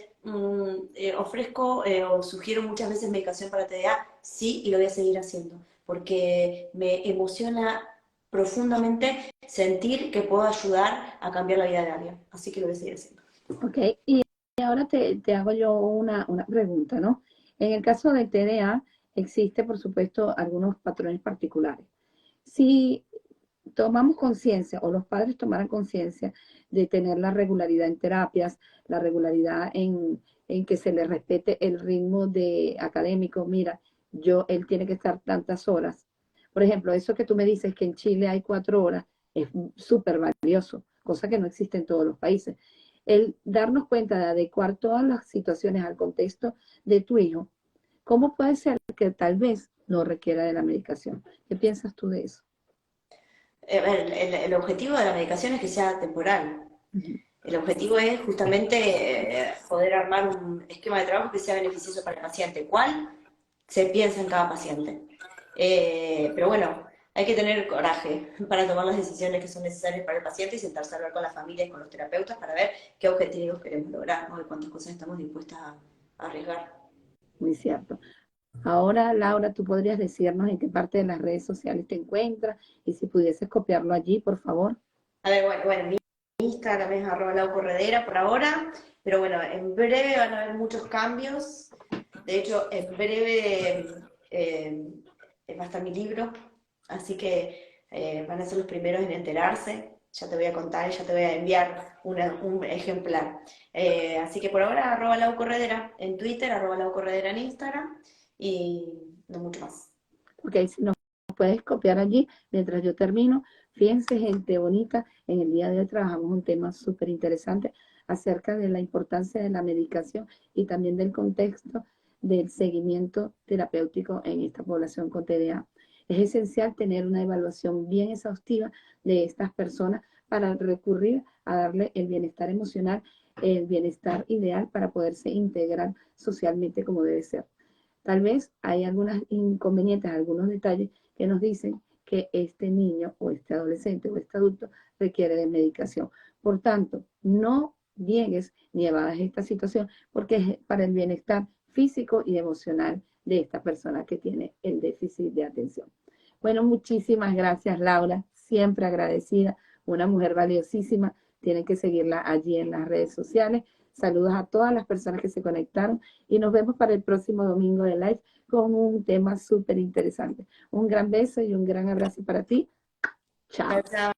ofrezco o sugiero muchas veces medicación para TDA, sí, y lo voy a seguir haciendo, porque me emociona profundamente sentir que puedo ayudar a cambiar la vida de alguien. Así que lo voy a seguir haciendo. Ok, y ahora te hago yo una pregunta, ¿no? En el caso del TDA existe, por supuesto, algunos patrones particulares. Si tomamos conciencia o los padres tomaran conciencia de tener la regularidad en terapias, la regularidad en que se le respete el ritmo de académico, mira, él tiene que estar tantas horas. Por ejemplo, eso que tú me dices que en Chile hay 4 horas es súper valioso, cosa que no existe en todos los países. El darnos cuenta de adecuar todas las situaciones al contexto de tu hijo, ¿cómo puede ser que tal vez no requiera de la medicación? ¿Qué piensas tú de eso? El objetivo de la medicación es que sea temporal. El objetivo es justamente poder armar un esquema de trabajo que sea beneficioso para el paciente. ¿Cuál? Se piensa en cada paciente. Pero bueno, hay que tener coraje para tomar las decisiones que son necesarias para el paciente y sentarse a hablar con la familia y con los terapeutas para ver qué objetivos queremos lograr, ¿no? Y cuántas cosas estamos dispuestas a arriesgar. Muy cierto. Ahora, Laura, tú podrías decirnos en qué parte de las redes sociales te encuentras y si pudieses copiarlo allí, por favor. A ver, bueno, mi Instagram es @laucorredera por ahora, pero bueno, en breve van a haber muchos cambios. De hecho, en breve va a estar mi libro, así que van a ser los primeros en enterarse. Ya te voy a contar y ya te voy a enviar un ejemplar. Así que por ahora, @laucorredera en Twitter, @laucorredera en Instagram y no mucho más. Ok, si nos puedes copiar allí mientras yo termino. Fíjense, gente bonita, en el día de hoy trabajamos un tema súper interesante acerca de la importancia de la medicación y también del contexto del seguimiento terapéutico en esta población con TDA. Es esencial tener una evaluación bien exhaustiva de estas personas para recurrir a darle el bienestar emocional, el bienestar ideal para poderse integrar socialmente como debe ser. Tal vez hay algunos inconvenientes, algunos detalles que nos dicen que este niño o este adolescente o este adulto requiere de medicación. Por tanto, no niegues ni evades esta situación porque es para el bienestar físico y emocional de esta persona que tiene el déficit de atención. Bueno, muchísimas gracias, Laura. Siempre agradecida. Una mujer valiosísima. Tienen que seguirla allí en las redes sociales. Saludos a todas las personas que se conectaron y nos vemos para el próximo domingo de live con un tema súper interesante. Un gran beso y un gran abrazo para ti. Chao. Chao, chao.